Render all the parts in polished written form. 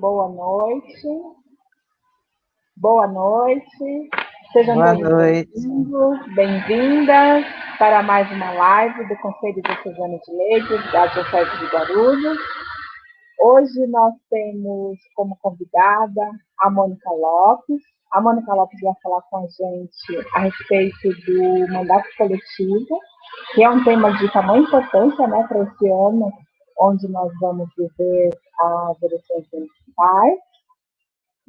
boa noite. Boa noite. Sejam Boa todos noite. bem-vindos, bem-vindas para mais uma live do Conselho Diocesano de Leigos da Diocese de Guarulhos. Hoje nós temos como convidada a Mônica Lopes. A Mônica Lopes vai falar com a gente a respeito do mandato coletivo, que é um tema de tamanha importância, né, para esse ano, onde nós vamos viver as eleições municipais.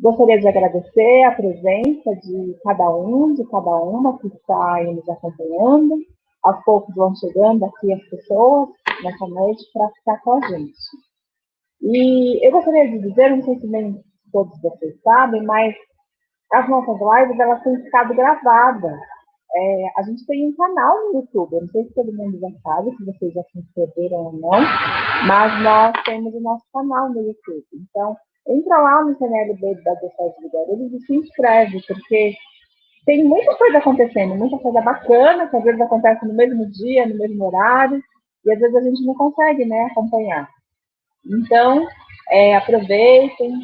Gostaria de agradecer a presença de cada um, de cada uma que está aí nos acompanhando. Aos poucos vão chegando aqui as pessoas nessa noite para ficar com a gente. E eu gostaria de dizer, não sei se nem todos vocês sabem, mas as nossas lives elas têm ficado gravadas. A gente tem um canal no YouTube, eu não sei se todo mundo já sabe, se vocês já se inscreveram ou não, mas nós temos o nosso canal no YouTube. Então, entra lá no CNLB da Diocese de Guarulhos e se inscreve, porque tem muita coisa acontecendo, muita coisa bacana, que às vezes acontece no mesmo dia, no mesmo horário, e às vezes a gente não consegue, né, acompanhar. Então, aproveitem,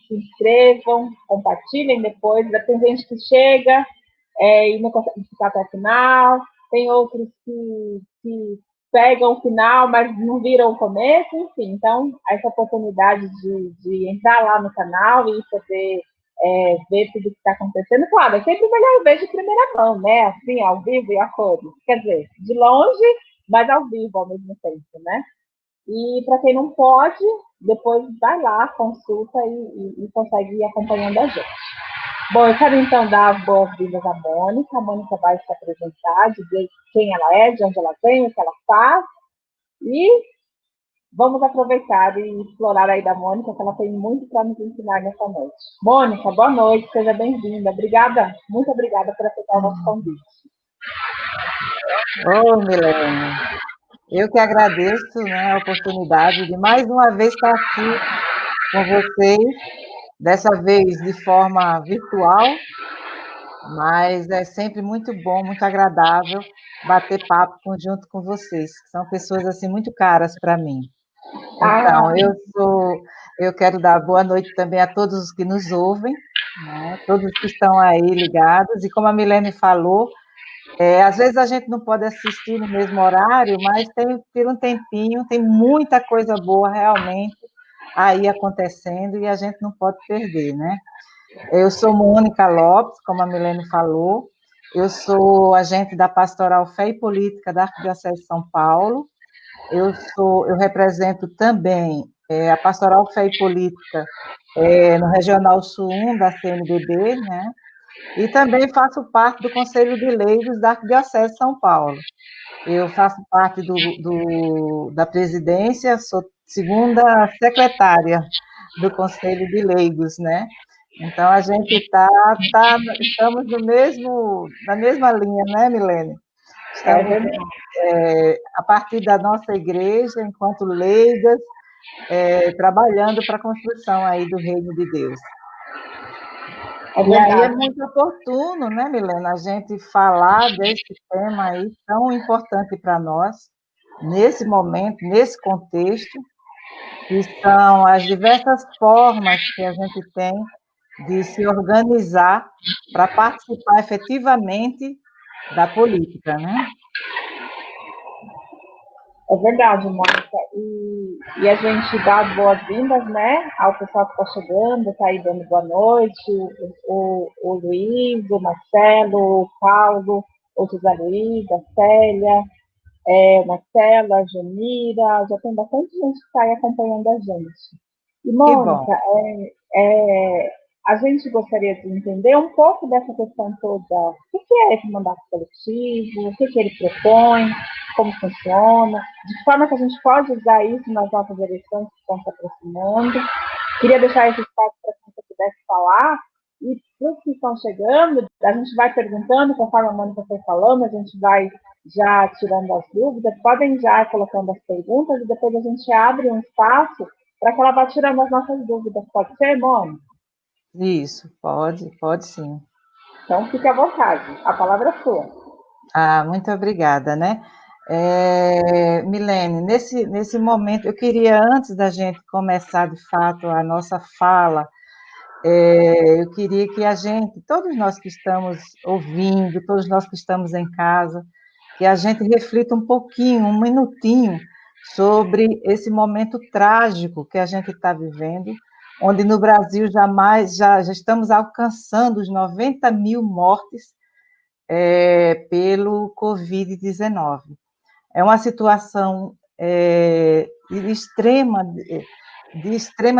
se inscrevam, compartilhem depois. Tem gente que chega e não consegue ficar até o final, tem outros que pegam o final, mas não viram o começo, enfim. Então, essa oportunidade de entrar lá no canal e poder ver tudo que está acontecendo, claro, é sempre melhor ver de primeira mão, né? Assim, ao vivo e a cores. Quer dizer, de longe, mas ao vivo ao mesmo tempo, né? E para quem não pode, depois vai lá, consulta e consegue ir acompanhando a gente. Bom, eu quero então dar as boas-vindas à Mônica. A Mônica vai se apresentar, dizer quem ela é, de onde ela vem, o que ela faz. E vamos aproveitar e explorar aí da Mônica, que ela tem muito para nos ensinar nessa noite. Mônica, boa noite, seja bem-vinda. Obrigada, muito obrigada por aceitar o nosso convite. Ô, Milene, eu que agradeço, né, a oportunidade de mais uma vez estar aqui com vocês, dessa vez de forma virtual, mas é sempre muito bom, muito agradável bater papo junto com vocês, que são pessoas assim muito caras para mim. Então, eu quero dar boa noite também a todos os que nos ouvem, né, todos que estão aí ligados, e como a Milene falou, às vezes a gente não pode assistir no mesmo horário, mas tem um tempinho, tem muita coisa boa realmente aí acontecendo e a gente não pode perder, né? Eu sou Mônica Lopes, como a Milene falou, eu sou agente da Pastoral Fé e Política da Arquidiocese de São Paulo, eu represento também a Pastoral Fé e Política no Regional Sul 1 da CNBB, né? E também faço parte do Conselho de Leigos da Arquidiocese de São Paulo. Eu faço parte da presidência, sou segunda secretária do Conselho de Leigos, né? Então, a gente estamos na mesma linha, né, Milene? Estamos a partir da nossa igreja, enquanto leigas, trabalhando para a construção aí do reino de Deus. E aí é muito oportuno, né, Milena, a gente falar desse tema aí tão importante para nós, nesse momento, nesse contexto, que são as diversas formas que a gente tem de se organizar para participar efetivamente da política, né? É verdade, Mônica. E a gente dá as boas-vindas, né, ao pessoal que está chegando, está aí dando boa noite, o Luiz, o Marcelo, o Paulo, o José Luiz, a Célia, Marcela, a Janira, já tem bastante gente que está aí acompanhando a gente. E, Mônica, a gente gostaria de entender um pouco dessa questão toda. O que é esse mandato coletivo? O que ele propõe? Como funciona? De forma que a gente pode usar isso nas nossas eleições que estão se aproximando. Queria deixar esse espaço para que você pudesse falar. E para os que estão chegando, a gente vai perguntando, conforme a Mônica foi falando, a gente vai já tirando as dúvidas. Podem já ir colocando as perguntas e depois a gente abre um espaço para que ela vá tirando as nossas dúvidas. Pode ser, Mônica? Isso, pode sim. Então, fique à vontade, a palavra é sua. Muito obrigada, né? Milene, nesse momento, eu queria, antes da gente começar de fato a nossa fala, eu queria que a gente, todos nós que estamos ouvindo, todos nós que estamos em casa, que a gente reflita um pouquinho, um minutinho, sobre esse momento trágico que a gente está vivendo, onde no Brasil já estamos alcançando os 90 mil mortes pelo Covid-19. É uma situação de extrema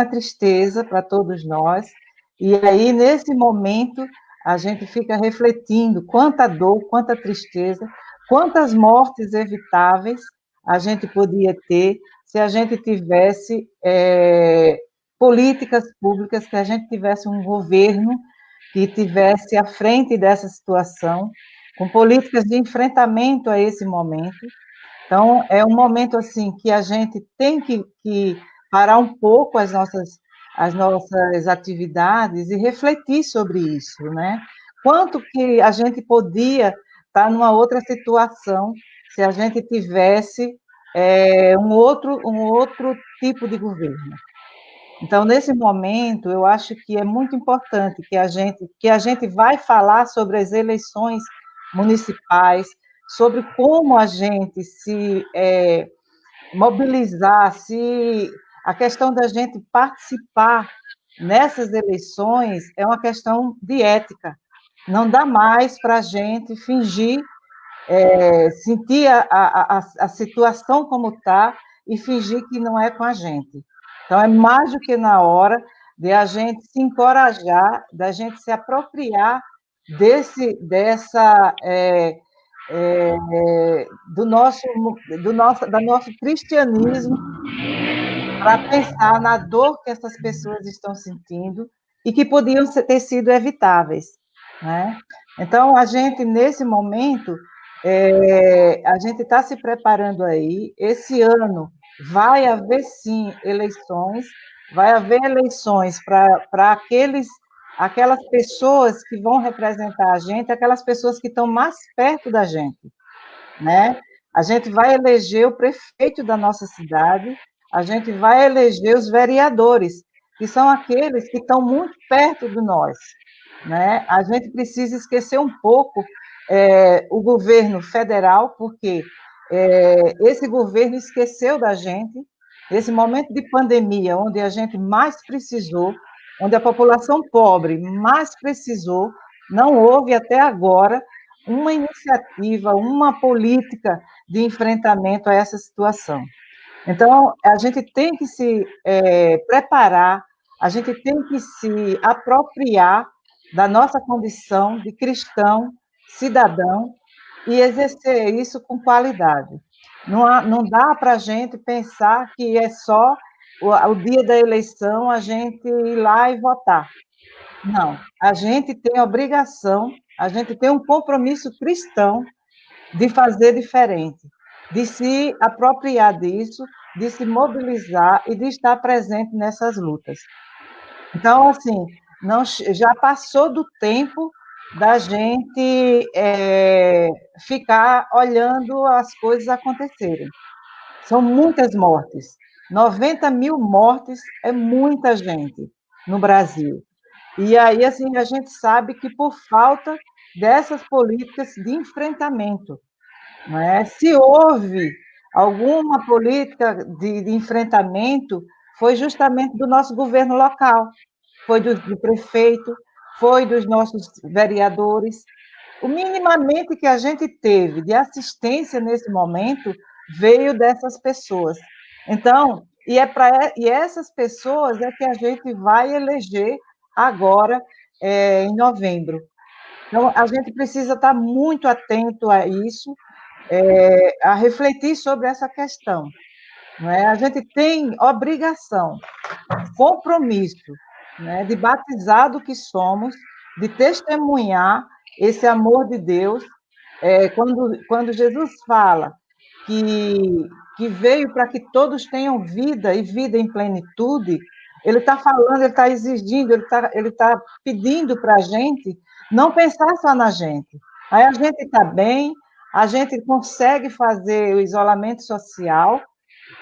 tristeza para todos nós, e aí, nesse momento, a gente fica refletindo quanta dor, quanta tristeza, quantas mortes evitáveis a gente podia ter se a gente tivesse políticas públicas, que a gente tivesse um governo que tivesse à frente dessa situação, com políticas de enfrentamento a esse momento. Então, é um momento assim que a gente tem que parar um pouco as nossas atividades e refletir sobre isso, né? Quanto que a gente podia estar numa outra situação se a gente tivesse um outro tipo de governo. Então, nesse momento, eu acho que é muito importante que a gente vai falar sobre as eleições municipais, sobre como a gente se mobilizar, se a questão da gente participar nessas eleições é uma questão de ética. Não dá mais para a gente fingir, sentir a situação como está e fingir que não é com a gente. Então, é mais do que na hora de a gente se encorajar, da gente se apropriar do nosso cristianismo para pensar na dor que essas pessoas estão sentindo e que podiam ter sido evitáveis, né? Então, a gente, nesse momento, a gente está se preparando aí. Esse ano vai haver, sim, eleições, vai haver eleições para aquelas pessoas que vão representar a gente, aquelas pessoas que estão mais perto da gente, né? A gente vai eleger o prefeito da nossa cidade, a gente vai eleger os vereadores, que são aqueles que estão muito perto de nós, né? A gente precisa esquecer um pouco o governo federal, porque esse governo esqueceu da gente, esse momento de pandemia, onde a gente mais precisou, onde a população pobre mais precisou, não houve até agora uma iniciativa, uma política de enfrentamento a essa situação. Então, a gente tem que se preparar, a gente tem que se apropriar da nossa condição de cristão, cidadão, e exercer isso com qualidade. Não dá para a gente pensar que é só o dia da eleição a gente ir lá e votar. Não, a gente tem obrigação, a gente tem um compromisso cristão de fazer diferente, de se apropriar disso, de se mobilizar e de estar presente nessas lutas. Então, assim, já passou do tempo da gente ficar olhando as coisas acontecerem. São muitas mortes. 90 mil mortes é muita gente no Brasil. E aí, assim, a gente sabe que por falta dessas políticas de enfrentamento, não é? Se houve alguma política de enfrentamento, foi justamente do nosso governo local, foi do prefeito, foi dos nossos vereadores. O minimamente que a gente teve de assistência nesse momento veio dessas pessoas. Então, e essas pessoas é que a gente vai eleger agora, em novembro. Então, a gente precisa estar muito atento a isso, a refletir sobre essa questão. Não é? A gente tem obrigação, compromisso, né, de batizado que somos, de testemunhar esse amor de Deus. Quando Jesus fala que veio para que todos tenham vida e vida em plenitude, ele está falando, ele está exigindo, ele tá pedindo para a gente não pensar só na gente. Aí a gente está bem, a gente consegue fazer o isolamento social,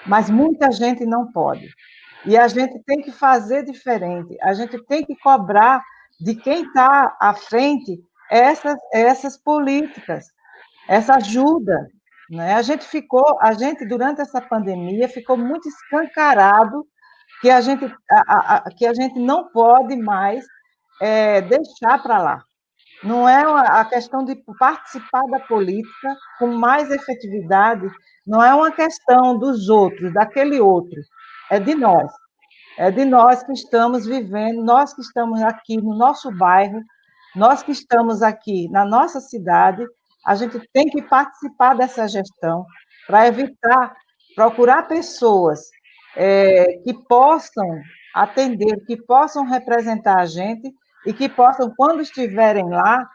mas muita gente não pode. E a gente tem que fazer diferente, a gente tem que cobrar de quem está à frente essas políticas, essa ajuda. Né? A gente, durante essa pandemia, ficou muito escancarado que a gente não pode mais deixar para lá. Não é a questão de participar da política com mais efetividade, não é uma questão dos outros, daquele outro, é de nós. É de nós que estamos vivendo, nós que estamos aqui no nosso bairro, nós que estamos aqui na nossa cidade, a gente tem que participar dessa gestão para evitar, procurar pessoas que possam atender, que possam representar a gente e que possam, quando estiverem lá,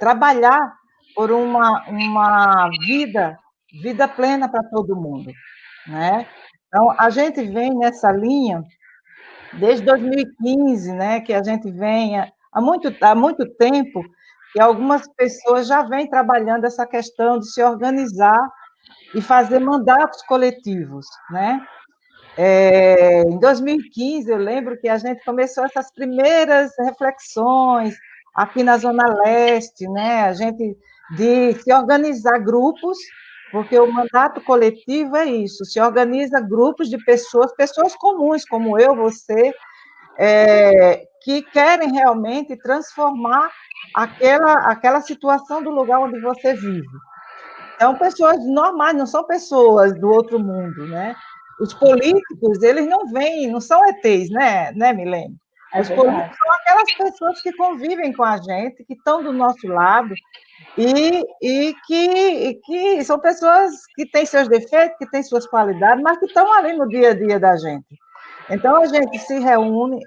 trabalhar por uma vida plena para todo mundo, né? Então, a gente vem nessa linha desde 2015, né, que a gente vem há muito tempo que algumas pessoas já vêm trabalhando essa questão de se organizar e fazer mandatos coletivos, né? Em 2015, eu lembro que a gente começou essas primeiras reflexões aqui na Zona Leste, né? A gente de se organizar grupos, porque o mandato coletivo é isso, se organiza grupos de pessoas comuns, como eu, você, que querem realmente transformar aquela situação do lugar onde você vive. São pessoas normais, não são pessoas do outro mundo, né? Os políticos, eles não vêm, não são ETs, né, Milene? Os políticos são aquelas pessoas que convivem com a gente, que estão do nosso lado, e que são pessoas que têm seus defeitos, que têm suas qualidades, mas que estão ali no dia a dia da gente. Então, a gente se reúne,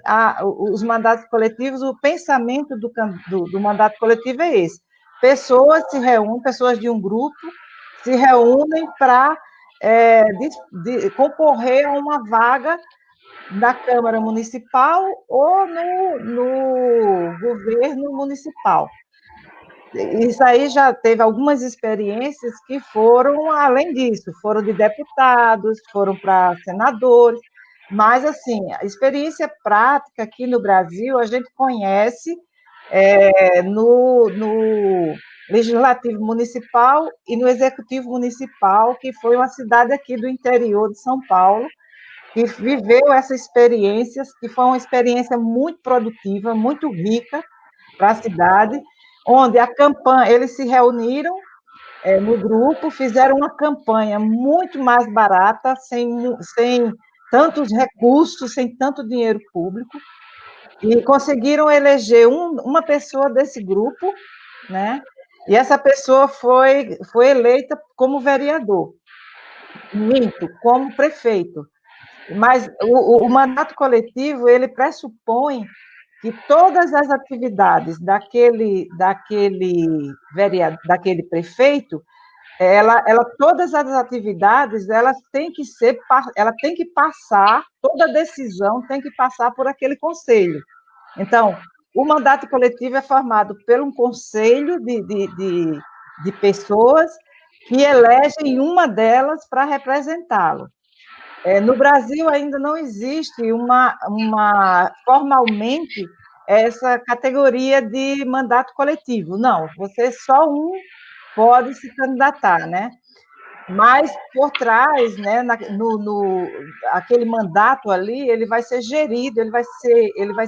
os mandatos coletivos, o pensamento do mandato coletivo é esse. Pessoas se reúnem, pessoas de um grupo, se reúnem para concorrer a uma vaga na Câmara Municipal ou no governo municipal. Isso aí já teve algumas experiências que foram além disso, foram de deputados, foram para senadores, mas, assim, a experiência prática aqui no Brasil, a gente conhece no Legislativo Municipal e no Executivo Municipal, que foi uma cidade aqui do interior de São Paulo, que viveu essas experiências, que foi uma experiência muito produtiva, muito rica para a cidade, onde eles se reuniram no grupo, fizeram uma campanha muito mais barata, sem tantos recursos, sem tanto dinheiro público, e conseguiram eleger uma pessoa desse grupo, né? E essa pessoa foi eleita como vereador, como prefeito. Mas o mandato coletivo, ele pressupõe que todas as atividades daquele vereador, daquele prefeito, todas as atividades, ela tem que passar, toda decisão tem que passar por aquele conselho. Então, o mandato coletivo é formado por um conselho de pessoas que elegem uma delas para representá-lo. No Brasil ainda não existe formalmente essa categoria de mandato coletivo. Não, só um pode se candidatar, né? Mas por trás, né, aquele mandato ali, ele vai ser gerido, ele vai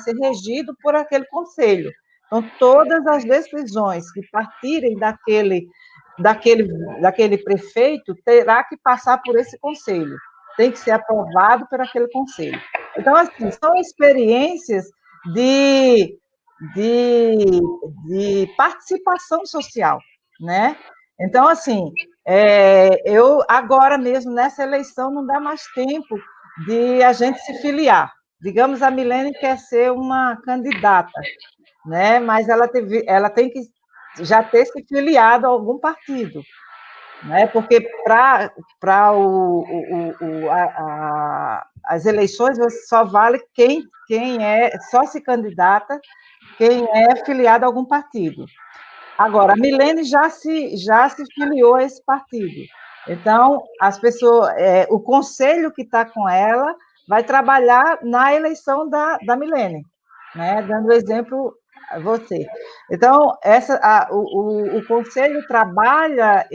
ser regido por aquele conselho. Então, todas as decisões que partirem daquele prefeito terá que passar por esse conselho, tem que ser aprovado por aquele conselho. Então, assim, são experiências de, de participação social, né? Então, assim, eu agora mesmo, nessa eleição, não dá mais tempo de a gente se filiar. Digamos, a Milene quer ser uma candidata, né? Mas ela tem que já ter se filiado a algum partido, né? Porque para as eleições só vale só se candidata quem é filiado a algum partido. Agora, a Milene já se filiou a esse partido. Então, as pessoas, o conselho que está com ela vai trabalhar na eleição da Milene, né? Dando exemplo a você. Então, o conselho trabalha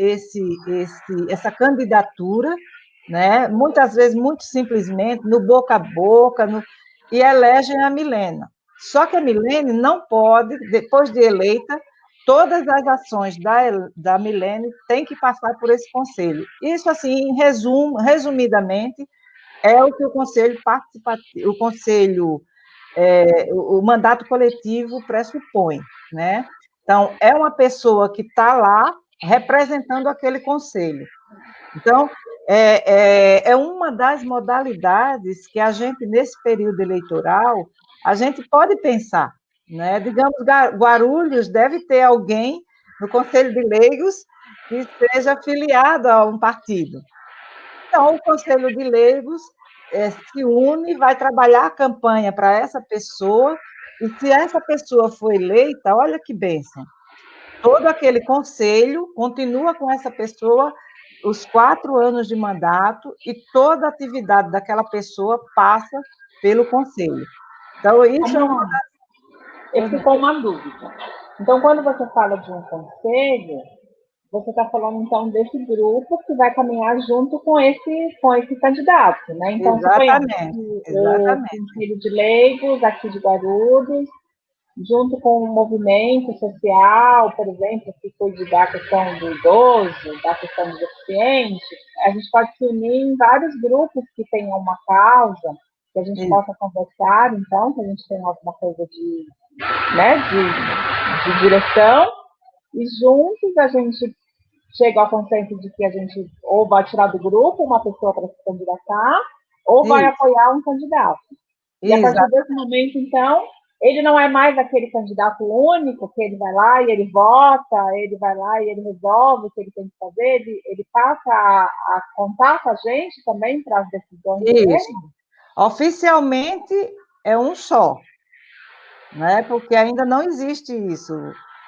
essa candidatura, né? Muitas vezes, muito simplesmente, no boca a boca, e elegem a Milena. Só que a Milene não pode, depois de eleita, todas as ações da Milene têm que passar por esse conselho. Isso, assim, resumidamente, é o que o conselho participativo, o mandato coletivo pressupõe, né? Então, é uma pessoa que está lá representando aquele conselho. Então, é uma das modalidades que a gente, nesse período eleitoral, a gente pode pensar, né? Digamos, Guarulhos deve ter alguém no Conselho de Leigos que seja afiliado a um partido. Então, o Conselho de Leigos se une, vai trabalhar a campanha para essa pessoa, e se essa pessoa for eleita, olha que bênção, todo aquele conselho continua com essa pessoa os 4 anos de mandato e toda a atividade daquela pessoa passa pelo conselho. Então, isso é uma Eu ficou uma dúvida. Então, quando você fala de um conselho, você está falando, então, desse grupo que vai caminhar junto com esse candidato, né? Então, suponhamos que o Conselho de Leigos, aqui de Guarulhos, junto com o movimento social, por exemplo, que cuide da questão do idoso, da questão do deficiente, a gente pode se unir em vários grupos que tenham uma causa, que a gente possa conversar, então, que a gente tenha alguma coisa de direção, e juntos a gente chega ao consenso de que a gente ou vai tirar do grupo uma pessoa para se candidatar, ou vai apoiar um candidato. E a partir desse momento, então, ele não é mais aquele candidato único, que ele vai lá e ele vota, ele vai lá e ele resolve o que ele tem que fazer, ele passa a contar com a gente também para as decisões dele. Oficialmente é um só, né? Porque ainda não existe isso.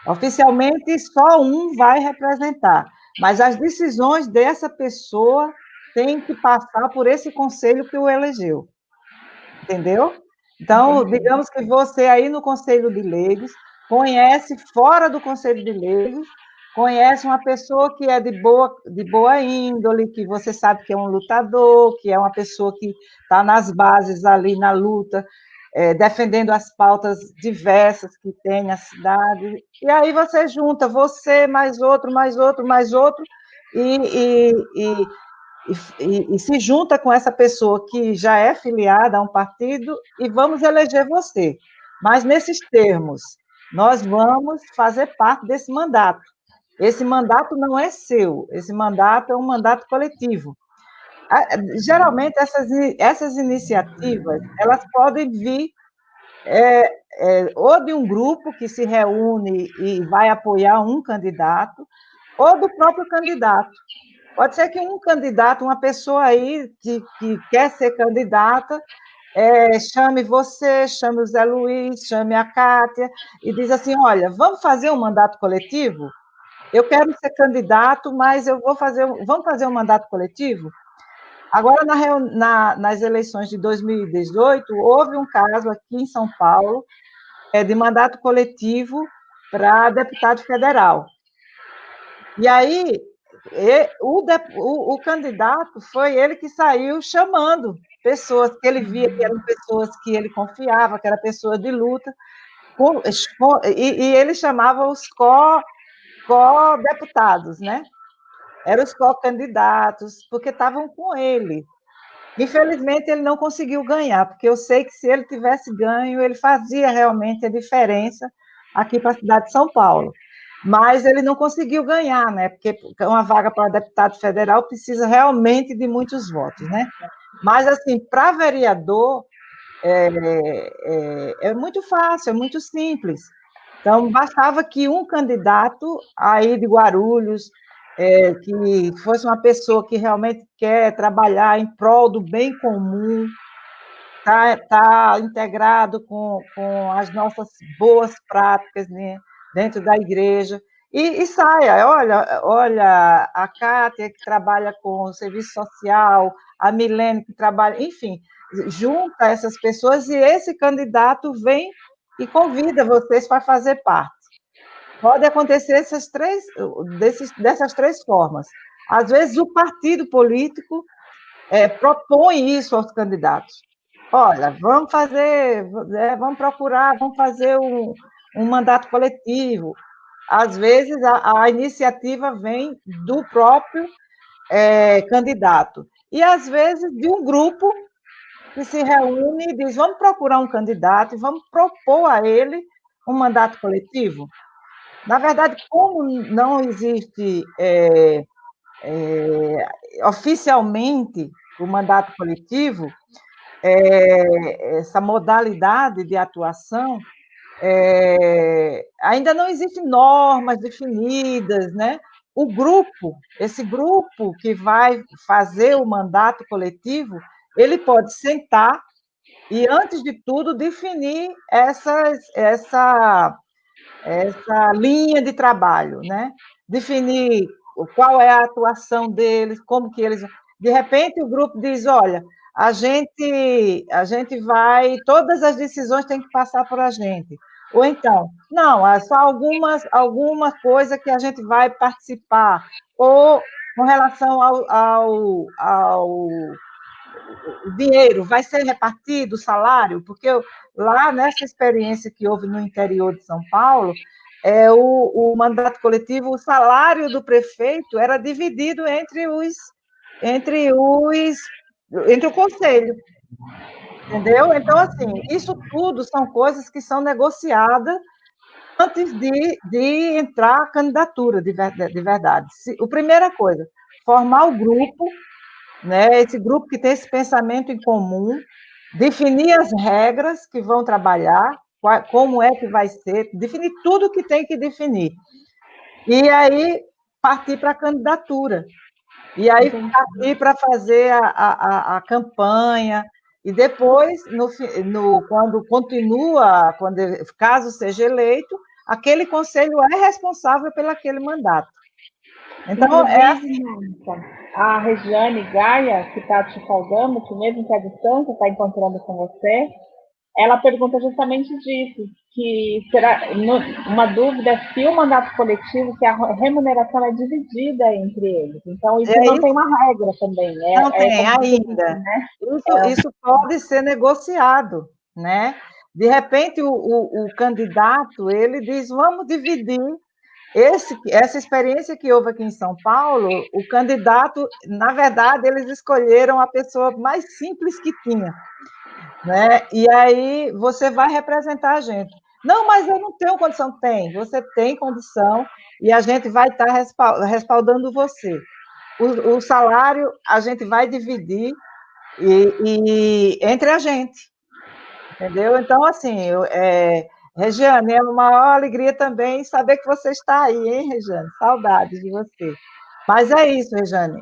Oficialmente, só um vai representar, mas as decisões dessa pessoa têm que passar por esse conselho que o elegeu. Entendeu? Então, digamos que você aí no Conselho de Leigos conhece, fora do Conselho de Leigos, conhece uma pessoa que é de boa índole, que você sabe que é um lutador, que é uma pessoa que está nas bases ali na luta, defendendo as pautas diversas que tem na cidade. E aí você junta você, mais outro, mais outro, mais outro, e se junta com essa pessoa que já é filiada a um partido e vamos eleger você. Mas nesses termos, nós vamos fazer parte desse mandato. Esse mandato não é seu, esse mandato é um mandato coletivo. Geralmente, essas iniciativas, elas podem vir ou de um grupo que se reúne e vai apoiar um candidato, ou do próprio candidato. Pode ser que um candidato, uma pessoa aí que quer ser candidata, chame você, chame o Zé Luiz, chame a Kátia, e diz assim, olha, vamos fazer um mandato coletivo? Eu quero ser candidato, mas vamos fazer um mandato coletivo? Agora, nas eleições de 2018, houve um caso aqui em São Paulo, de mandato coletivo para deputado federal. E aí, o candidato foi ele que saiu chamando pessoas que ele via que eram pessoas que ele confiava, que eram pessoas de luta, e ele chamava os co-deputados, né? Eram os co-candidatos, porque estavam com ele. Infelizmente, ele não conseguiu ganhar, porque eu sei que se ele tivesse ganho, ele fazia realmente a diferença aqui para a cidade de São Paulo. Mas ele não conseguiu ganhar, né? Porque uma vaga para deputado federal precisa realmente de muitos votos, né? Mas, assim, para vereador, é muito fácil, é muito simples. Então, bastava que um candidato aí de Guarulhos, que fosse uma pessoa que realmente quer trabalhar em prol do bem comum, tá integrado com as nossas boas práticas, né, dentro da igreja, e saia. Olha, a Kátia, que trabalha com o serviço social, a Milene, que trabalha, enfim, junta essas pessoas e esse candidato vem e convida vocês para fazer parte. Pode acontecer dessas três formas. Às vezes, o partido político propõe isso aos candidatos. Olha, vamos procurar, vamos fazer um mandato coletivo. Às vezes, a iniciativa vem do próprio candidato. E, às vezes, de um grupo que se reúne e diz, vamos procurar um candidato e vamos propor a ele um mandato coletivo. Na verdade, como não existe oficialmente o mandato coletivo, essa modalidade de atuação, ainda não existem normas definidas, né? Esse grupo que vai fazer o mandato coletivo, ele pode sentar e, antes de tudo, definir essa linha de trabalho, né? Definir qual é a atuação deles, como que eles... De repente, o grupo diz, olha, a gente vai... Todas as decisões têm que passar por a gente. Ou então, não, é só alguma coisa que a gente vai participar. Ou com relação ao dinheiro, vai ser repartido o salário? Porque lá, nessa experiência que houve no interior de São Paulo, o mandato coletivo, o salário do prefeito era dividido entre o conselho, entendeu? Então, assim, isso tudo são coisas que são negociadas antes de entrar a candidatura de verdade. A primeira coisa, formar o grupo, né? Esse grupo que tem esse pensamento em comum, definir as regras que vão trabalhar, como é que vai ser, definir tudo que tem que definir. E aí partir para a candidatura. E aí partir para fazer a campanha. E depois, quando continua, caso seja eleito, aquele conselho é responsável pelo aquele mandato. Então, a Regiane Gaia, que está te saudando, que mesmo que a distância está encontrando com você, ela pergunta justamente disso, que será uma dúvida se o mandato coletivo, se a remuneração é dividida entre eles. Então, isso não tem uma regra também. Não tem ainda. Né? Isso pode ser negociado, né? De repente, o candidato, ele diz, vamos dividir essa experiência que houve aqui em São Paulo, o candidato, na verdade, eles escolheram a pessoa mais simples que tinha, né? E aí você vai representar a gente. Não, mas eu não tenho condição. Tem, você tem condição e a gente vai estar respaldando você. O salário a gente vai dividir entre a gente, entendeu? Então, assim, Regiane, é uma maior alegria também saber que você está aí, hein, Regiane? Saudades de você. Mas é isso, Regiane,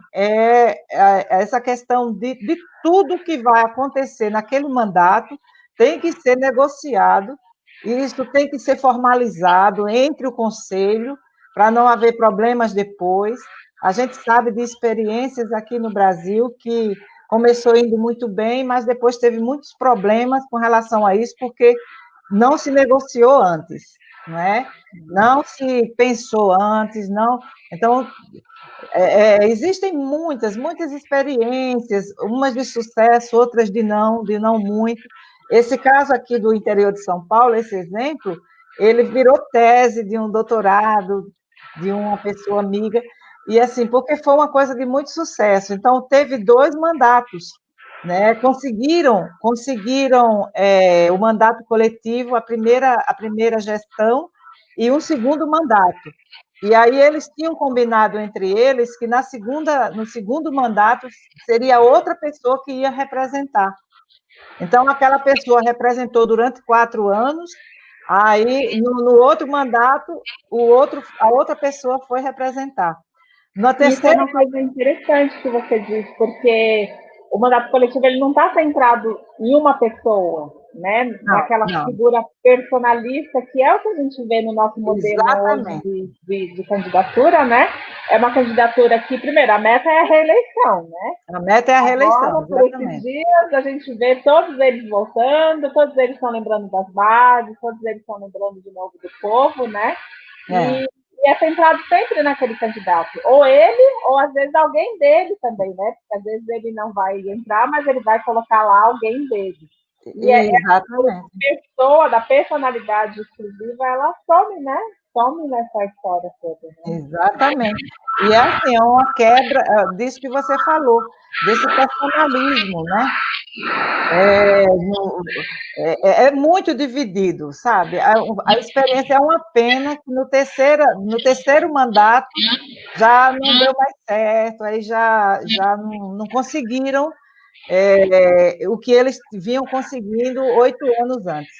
essa questão de tudo que vai acontecer naquele mandato tem que ser negociado, isso tem que ser formalizado entre o Conselho, para não haver problemas depois. A gente sabe de experiências aqui no Brasil que começou indo muito bem, mas depois teve muitos problemas com relação a isso, porque não se negociou antes, não é? Não se pensou antes, não. Então, existem muitas experiências, umas de sucesso, outras de não muito. Esse caso aqui do interior de São Paulo, esse exemplo, ele virou tese de um doutorado de uma pessoa amiga, e assim, porque foi uma coisa de muito sucesso. Então, teve 2 mandatos, né? Conseguiram o mandato coletivo, a primeira gestão, e um segundo mandato. E aí eles tinham combinado entre eles que no segundo mandato seria outra pessoa que ia representar. Então, aquela pessoa representou durante 4 anos, aí no outro mandato, a outra pessoa foi representar. Isso é uma coisa interessante que você disse, porque o mandato coletivo ele não está centrado em uma pessoa, né? Não, Naquela não, figura personalista, que é o que a gente vê no nosso modelo hoje exatamente. de candidatura, né? É uma candidatura que, primeiro, a meta é a reeleição, né? A meta é a reeleição, Agora, por esses exatamente. dias, a gente vê todos eles voltando, todos eles estão lembrando das bases, todos eles estão lembrando de novo do povo, né? É. E é centrado sempre naquele candidato. Ou ele, ou às vezes alguém dele também, né? Porque às vezes ele não vai entrar, mas ele vai colocar lá alguém dele. E Exatamente. a pessoa, da personalidade exclusiva, ela some, né? Some nessa história toda. Né? Exatamente. E é assim, é uma quebra disso que você falou, desse personalismo, né? É muito dividido, sabe? A experiência é uma pena que no terceiro mandato já não deu mais certo, aí já não conseguiram o que eles vinham conseguindo 8 anos antes.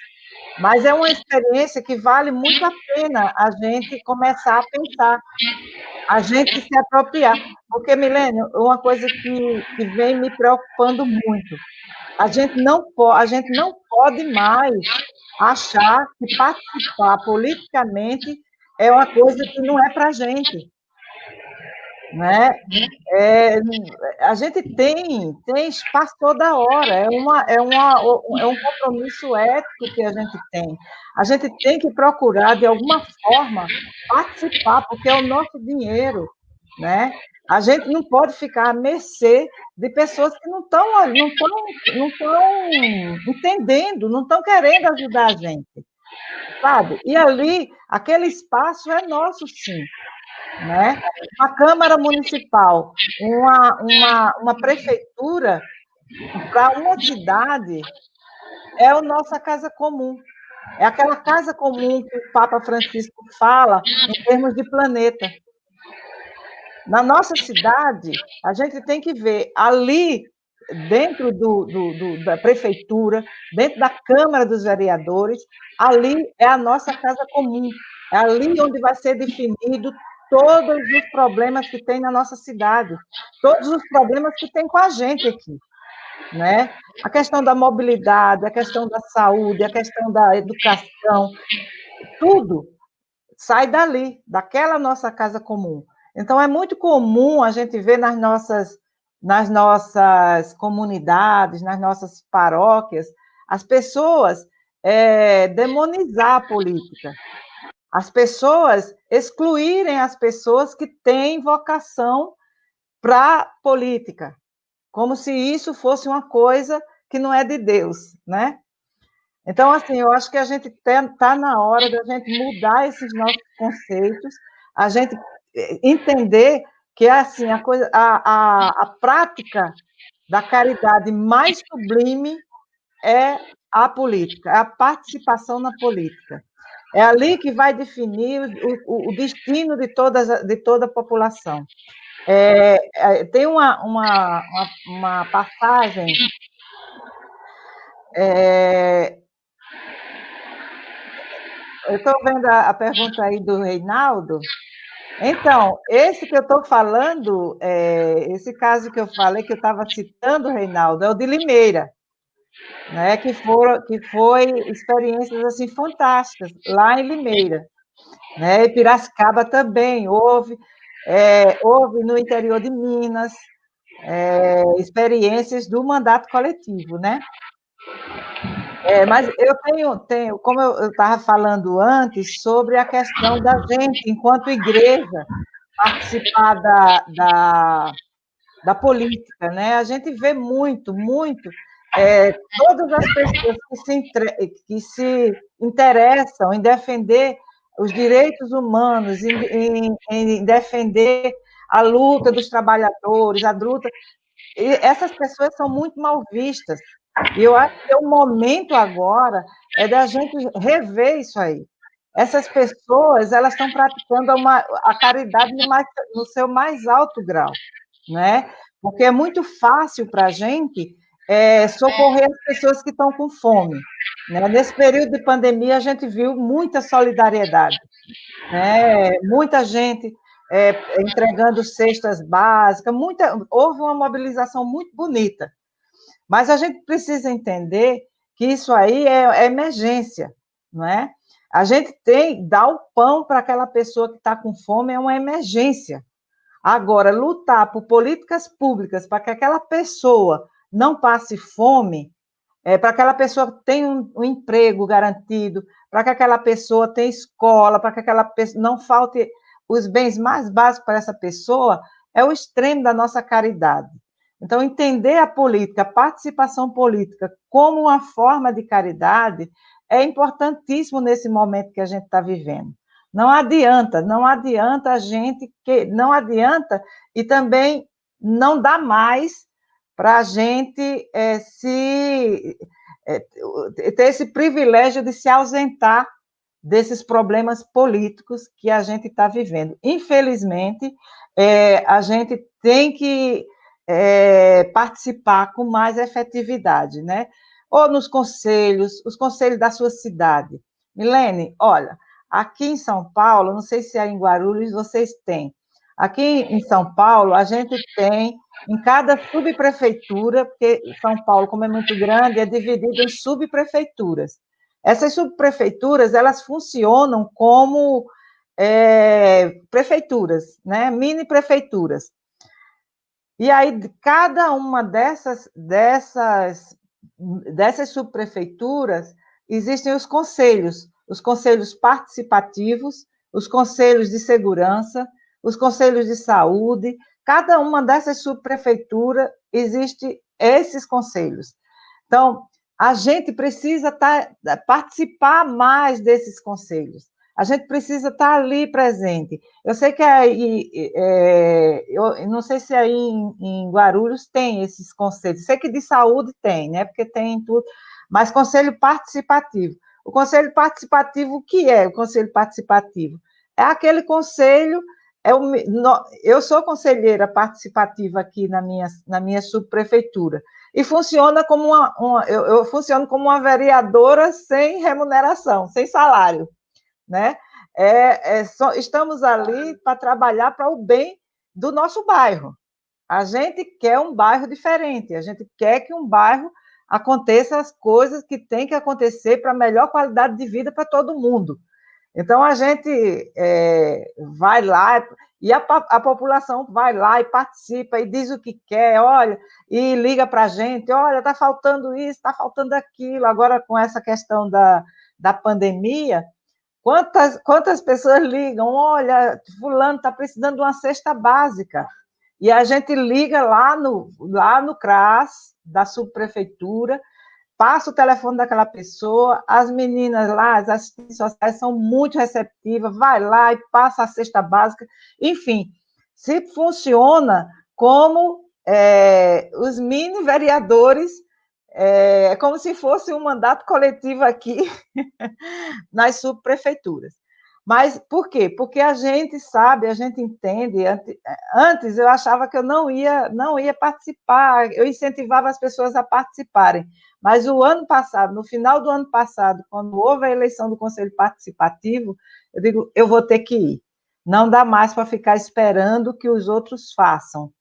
Mas é uma experiência que vale muito a pena a gente começar a pensar, a gente se apropriar. Porque, Milene, uma coisa que vem me preocupando muito, a gente não pode mais achar que participar politicamente é uma coisa que não é para a gente, né? É, a gente tem espaço toda hora, é um compromisso ético que a gente tem. A gente tem que procurar, de alguma forma, participar, porque é o nosso dinheiro, né? A gente não pode ficar à mercê de pessoas que não estão entendendo, não estão querendo ajudar a gente, sabe? E ali, aquele espaço é nosso, sim, né? Uma Câmara Municipal, uma prefeitura, para uma cidade, é a nossa casa comum. É aquela casa comum que o Papa Francisco fala em termos de planeta. Na nossa cidade, a gente tem que ver ali, dentro da prefeitura, dentro da Câmara dos Vereadores, ali é a nossa casa comum. É ali onde vai ser definido todos os problemas que tem na nossa cidade, todos os problemas que tem com a gente aqui, né? A questão da mobilidade, a questão da saúde, a questão da educação, tudo sai dali, daquela nossa casa comum. Então, é muito comum a gente ver nas nossas comunidades, nas nossas paróquias, as pessoas demonizar a política, as pessoas excluírem as pessoas que têm vocação para política, como se isso fosse uma coisa que não é de Deus, né? Então, assim, eu acho que a gente está na hora da gente mudar esses nossos conceitos, a gente entender que assim, a prática da caridade mais sublime é a política, é a participação na política. É ali que vai definir o destino de toda a população. Tem uma passagem. Eu estou vendo a pergunta aí do Reinaldo. Então, esse que eu estou falando, esse caso que eu falei, que eu estava citando, Reinaldo, é o de Limeira, né, que foi experiências assim fantásticas lá em Limeira, né? E Piracicaba também houve no interior de Minas experiências do mandato coletivo, né? Mas eu tenho, como eu estava falando antes, sobre a questão da gente, enquanto igreja, participar da política, né? A gente vê muito, todas as pessoas que se interessam em defender os direitos humanos, em defender a luta dos trabalhadores, e essas pessoas são muito mal vistas. E eu acho que o momento agora é da gente rever isso aí. Essas pessoas, elas estão praticando a caridade no seu mais alto grau, né? Porque é muito fácil para a gente socorrer as pessoas que estão com fome, né? Nesse período de pandemia, a gente viu muita solidariedade, né? Muita gente entregando cestas básicas, houve uma mobilização muito bonita, Mas a gente precisa entender que isso aí é emergência, não é? A gente tem, dar o pão para aquela pessoa que está com fome é uma emergência. Agora, lutar por políticas públicas para que aquela pessoa não passe fome, para que aquela pessoa tenha um emprego garantido, para que aquela pessoa tenha escola, para que aquela pessoa não falte os bens mais básicos para essa pessoa, é o extremo da nossa caridade. Então, entender a política, a participação política como uma forma de caridade é importantíssimo nesse momento que a gente está vivendo. Não adianta, não adianta a gente que não adianta e também não dá mais para a gente ter esse privilégio de se ausentar desses problemas políticos que a gente está vivendo. Infelizmente, a gente tem que participar com mais efetividade, né? Ou nos conselhos, os conselhos da sua cidade. Milene, olha, aqui em São Paulo, não sei se aí em Guarulhos vocês têm, aqui em São Paulo a gente tem, em cada subprefeitura, porque São Paulo, como é muito grande, é dividido em subprefeituras. Essas subprefeituras, elas funcionam como prefeituras, né? Mini prefeituras. E aí, cada uma dessas subprefeituras, existem os conselhos participativos, os conselhos de segurança, os conselhos de saúde. Cada uma dessas subprefeituras existe esses conselhos. Então, a gente precisa participar mais desses conselhos. A gente precisa estar ali presente. Eu sei que aí, eu não sei se aí em Guarulhos tem esses conselhos. Sei que de saúde tem, né? Porque tem tudo. Mas conselho participativo. O conselho participativo, o que é o conselho participativo? É aquele conselho. Eu sou conselheira participativa aqui na minha subprefeitura e funciona como eu funciono como uma vereadora sem remuneração, sem salário, né? Estamos ali para trabalhar para o bem do nosso bairro. A gente quer um bairro diferente, a gente quer que um bairro aconteça as coisas que tem que acontecer para melhor qualidade de vida para todo mundo. Então, a gente vai lá, e a população vai lá e participa, e diz o que quer, olha, e liga para a gente, olha, está faltando isso, está faltando aquilo. Agora, com essa questão da pandemia, quantas pessoas ligam, olha, fulano está precisando de uma cesta básica, e a gente liga lá no CRAS, da subprefeitura, passa o telefone daquela pessoa, as meninas lá, as assistentes sociais são muito receptivas, vai lá e passa a cesta básica, enfim, se funciona como os mini vereadores, como se fosse um mandato coletivo aqui nas subprefeituras. Mas por quê? Porque a gente sabe, a gente entende. Antes eu achava que eu não ia participar, eu incentivava as pessoas a participarem. Mas o ano passado, no final do ano passado, quando houve a eleição do Conselho Participativo, eu digo, eu vou ter que ir. Não dá mais para ficar esperando que os outros façam.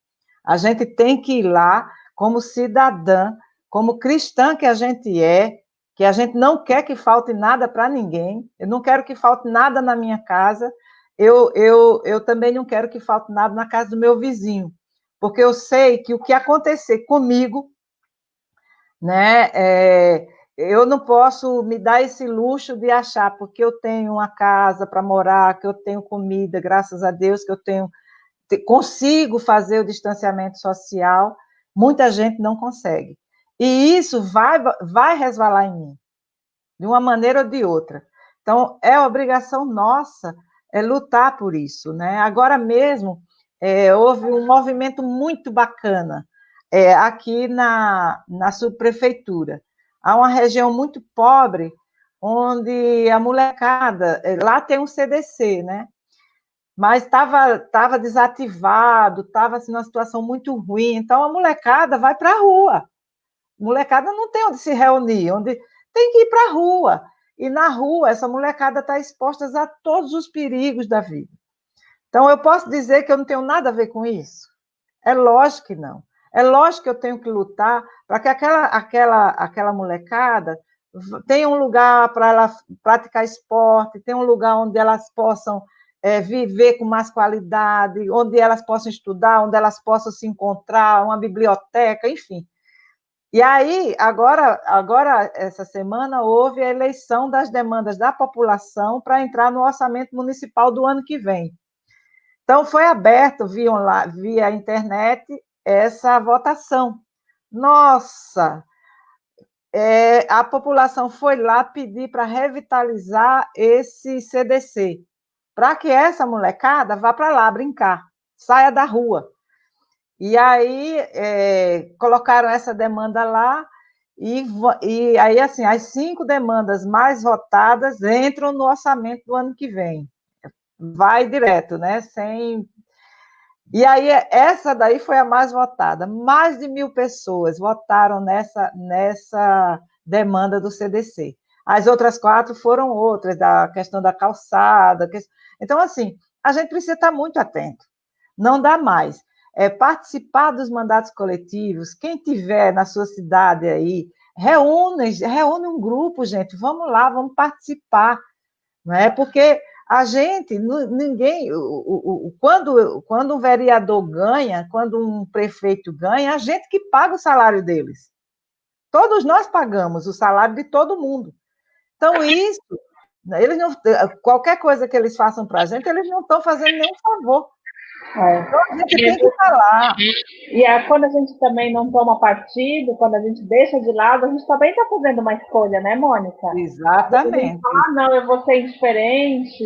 A gente tem que ir lá como cidadã, como cristã que a gente não quer que falte nada para ninguém, eu não quero que falte nada na minha casa, eu também não quero que falte nada na casa do meu vizinho, porque eu sei que o que acontecer comigo, né, eu não posso me dar esse luxo de achar, porque eu tenho uma casa para morar, que eu tenho comida, graças a Deus, que eu consigo fazer o distanciamento social, muita gente não consegue. E isso vai resvalar em mim, de uma maneira ou de outra. Então, é obrigação nossa lutar por isso, né? Agora mesmo, houve um movimento muito bacana aqui na subprefeitura. Há uma região muito pobre, onde a molecada, lá tem um CDC, né? Mas estava desativado, estava assim, numa situação muito ruim, então a molecada vai para a rua. A molecada não tem onde se reunir, onde tem que ir para a rua. E na rua, essa molecada está exposta a todos os perigos da vida. Então, eu posso dizer que eu não tenho nada a ver com isso? É lógico que não. É lógico que eu tenho que lutar para que aquela molecada tenha um lugar para ela praticar esporte, tenha um lugar onde elas possam viver com mais qualidade, onde elas possam estudar, onde elas possam se encontrar, uma biblioteca, enfim. E aí, agora, essa semana, houve a eleição das demandas da população para entrar no orçamento municipal do ano que vem. Então, foi aberto via internet essa votação. Nossa, a população foi lá pedir para revitalizar esse CDC, para que essa molecada vá para lá brincar, saia da rua. E aí colocaram essa demanda lá, e aí, assim, as 5 demandas mais votadas entram no orçamento do ano que vem. Vai direto, né? E aí, essa daí foi a mais votada. Mais de 1.000 pessoas votaram nessa demanda do CDC. As outras 4 foram outras, da questão da calçada. Então, assim, a gente precisa estar muito atento. Não dá mais. Participar dos mandatos coletivos, quem tiver na sua cidade aí, reúne um grupo, gente, vamos lá, vamos participar, não é? Porque a gente, ninguém, quando um vereador ganha, quando um prefeito ganha, a gente que paga o salário deles. Todos nós pagamos o salário de todo mundo. Então, isso, eles não, qualquer coisa que eles façam para a gente, eles não estão fazendo nenhum favor. Então, a gente tem que falar. E quando a gente também não toma partido, quando a gente deixa de lado, a gente também está fazendo uma escolha, né, Mônica? Exatamente. A gente fala, não, eu vou ser indiferente,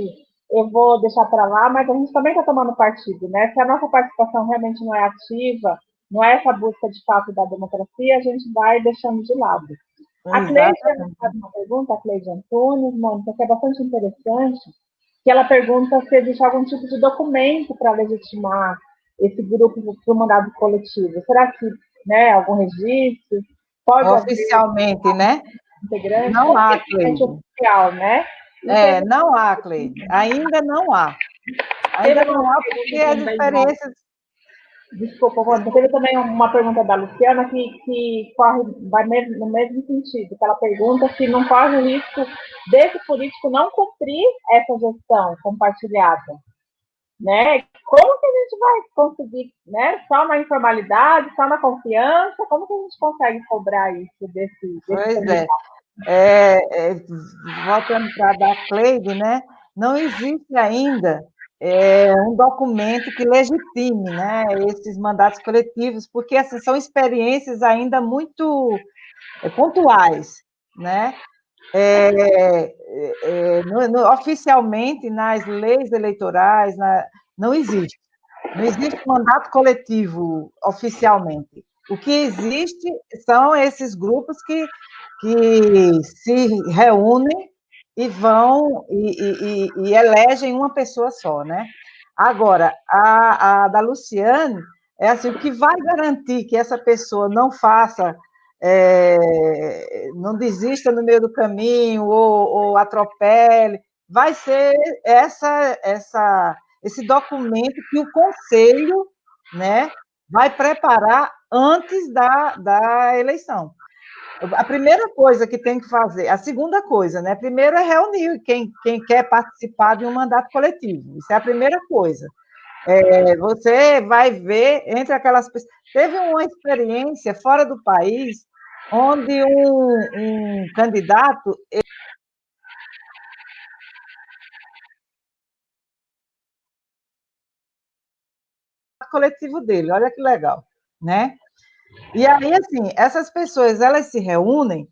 eu vou deixar para lá, mas a gente também está tomando partido, né? Se a nossa participação realmente não é ativa, não é essa busca de fato da democracia, a gente vai deixando de lado. A Cleide faz uma pergunta, a Cleide Antunes, Mônica, que é bastante interessante, que ela pergunta se existe algum tipo de documento para legitimar esse grupo para o mandado coletivo. Será que, né, algum registro? Pode oficialmente, haver, né? Integrante? Não há, Cleide. Oficial, né? Não há, Cleide. Ainda não há. Ainda não há, porque as experiências... Desculpa, Mônica, teve também uma pergunta da Luciana que vai no mesmo sentido, que ela pergunta se não corre o risco desse político não cumprir essa gestão compartilhada, né? Como que a gente vai conseguir, né? Só na informalidade, só na confiança, como que a gente consegue cobrar isso desse Pois candidato? Voltando para a da Cleide, né? Não existe ainda um documento que legitime, né, esses mandatos coletivos, porque assim, são experiências ainda muito pontuais, né? Oficialmente, nas leis eleitorais, não existe. Não existe mandato coletivo oficialmente. O que existe são esses grupos que se reúnem e vão e elegem uma pessoa só, né? Agora, a da Luciane é assim, o que vai garantir que essa pessoa não faça, não desista no meio do caminho ou atropele, vai ser esse documento que o Conselho, né, vai preparar antes da eleição. A primeira coisa que tem que fazer, a segunda coisa, né? Primeiro é reunir quem quer participar de um mandato coletivo. Isso é a primeira coisa. Você vai ver entre aquelas pessoas. Teve uma experiência fora do país onde um candidato coletivo dele, olha que legal, né? E aí, assim, essas pessoas, elas se reúnem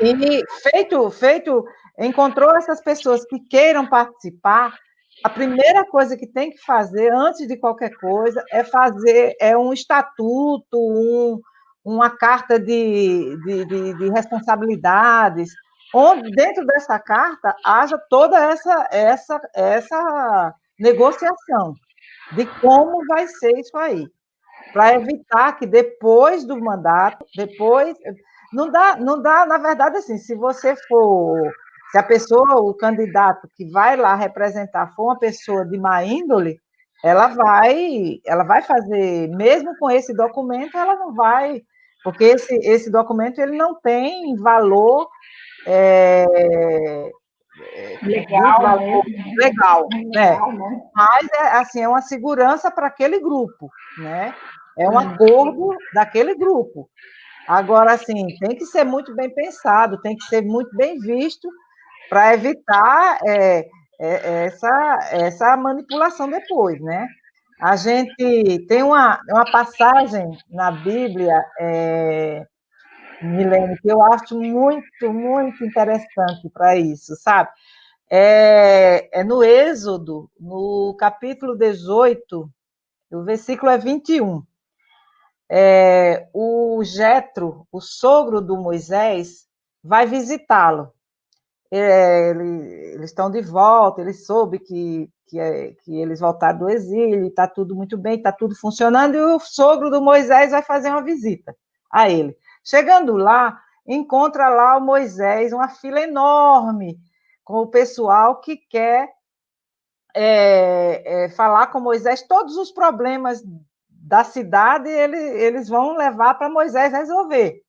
e encontrou essas pessoas que queiram participar, a primeira coisa que tem que fazer, antes de qualquer coisa, é fazer um estatuto, uma carta de responsabilidades, onde dentro dessa carta haja toda essa negociação de como vai ser isso aí, para evitar que depois do mandato, não dá, na verdade, assim, se a pessoa, o candidato que vai lá representar for uma pessoa de má índole, ela vai fazer, mesmo com esse documento, ela não vai, porque esse documento ele não tem valor, muito Legal valor mesmo, né? legal, né? Legal, né? Mas assim, é uma segurança para aquele grupo, né? É um Sim. acordo daquele grupo. Agora, assim, tem que ser muito bem pensado, tem que ser muito bem visto para evitar essa manipulação depois, né? A gente tem uma passagem na Bíblia, Milene, que eu acho muito, muito interessante para isso, sabe? É no Êxodo, no capítulo 18, o versículo é 21. O Jetro, o sogro do Moisés, vai visitá-lo. Eles estão de volta, ele soube que eles voltaram do exílio, está tudo muito bem, está tudo funcionando, e o sogro do Moisés vai fazer uma visita a ele. Chegando lá, encontra lá o Moisés, uma fila enorme, com o pessoal que quer falar com Moisés todos os problemas da cidade, eles vão levar para Moisés resolver.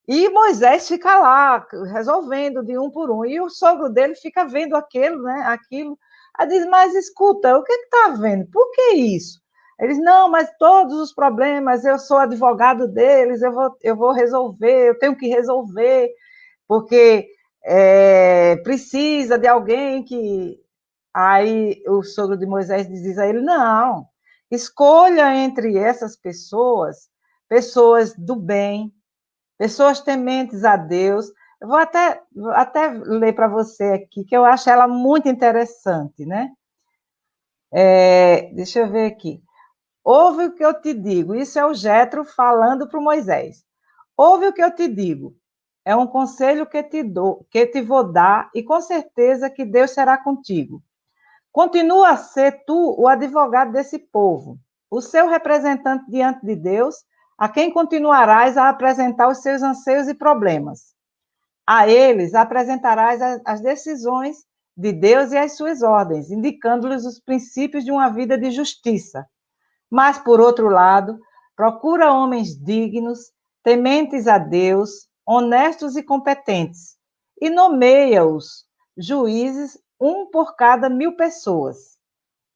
E Moisés fica lá, resolvendo de um por um. E o sogro dele fica vendo aquilo, né? Aquilo. Aí diz, mas escuta, o que está vendo? Por que isso? Eles, não, mas todos os problemas, eu sou advogado deles, eu vou resolver, eu tenho que resolver, porque precisa de alguém que. Aí o sogro de Moisés diz a ele, não, escolha entre essas pessoas, pessoas do bem, pessoas tementes a Deus. Eu vou até ler para você aqui, que eu acho ela muito interessante, né? Deixa eu ver aqui. Ouve o que eu te digo. Isso é o Jetro falando para o Moisés. Ouve o que eu te digo. É um conselho que te dou, que te vou dar, e com certeza que Deus será contigo. Continua a ser tu o advogado desse povo, o seu representante diante de Deus, a quem continuarás a apresentar os seus anseios e problemas. A eles apresentarás as decisões de Deus e as suas ordens, indicando-lhes os princípios de uma vida de justiça. Mas, por outro lado, procura homens dignos, tementes a Deus, honestos e competentes, e nomeia-os juízes, um por cada 1.000 pessoas.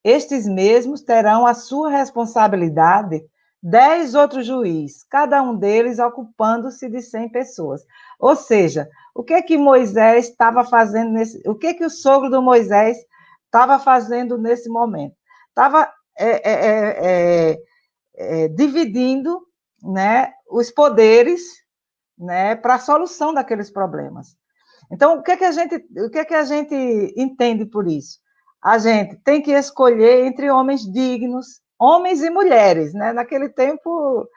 Estes mesmos terão a sua responsabilidade 10 outros juízes, cada um deles ocupando-se de 100 pessoas. Ou seja, o que Moisés estava fazendo o que o sogro do Moisés estava fazendo nesse momento? Estava dividindo, né, os poderes, né, para a solução daqueles problemas. Então, o que a gente entende por isso? A gente tem que escolher entre homens dignos, homens e mulheres, né? Naquele tempo,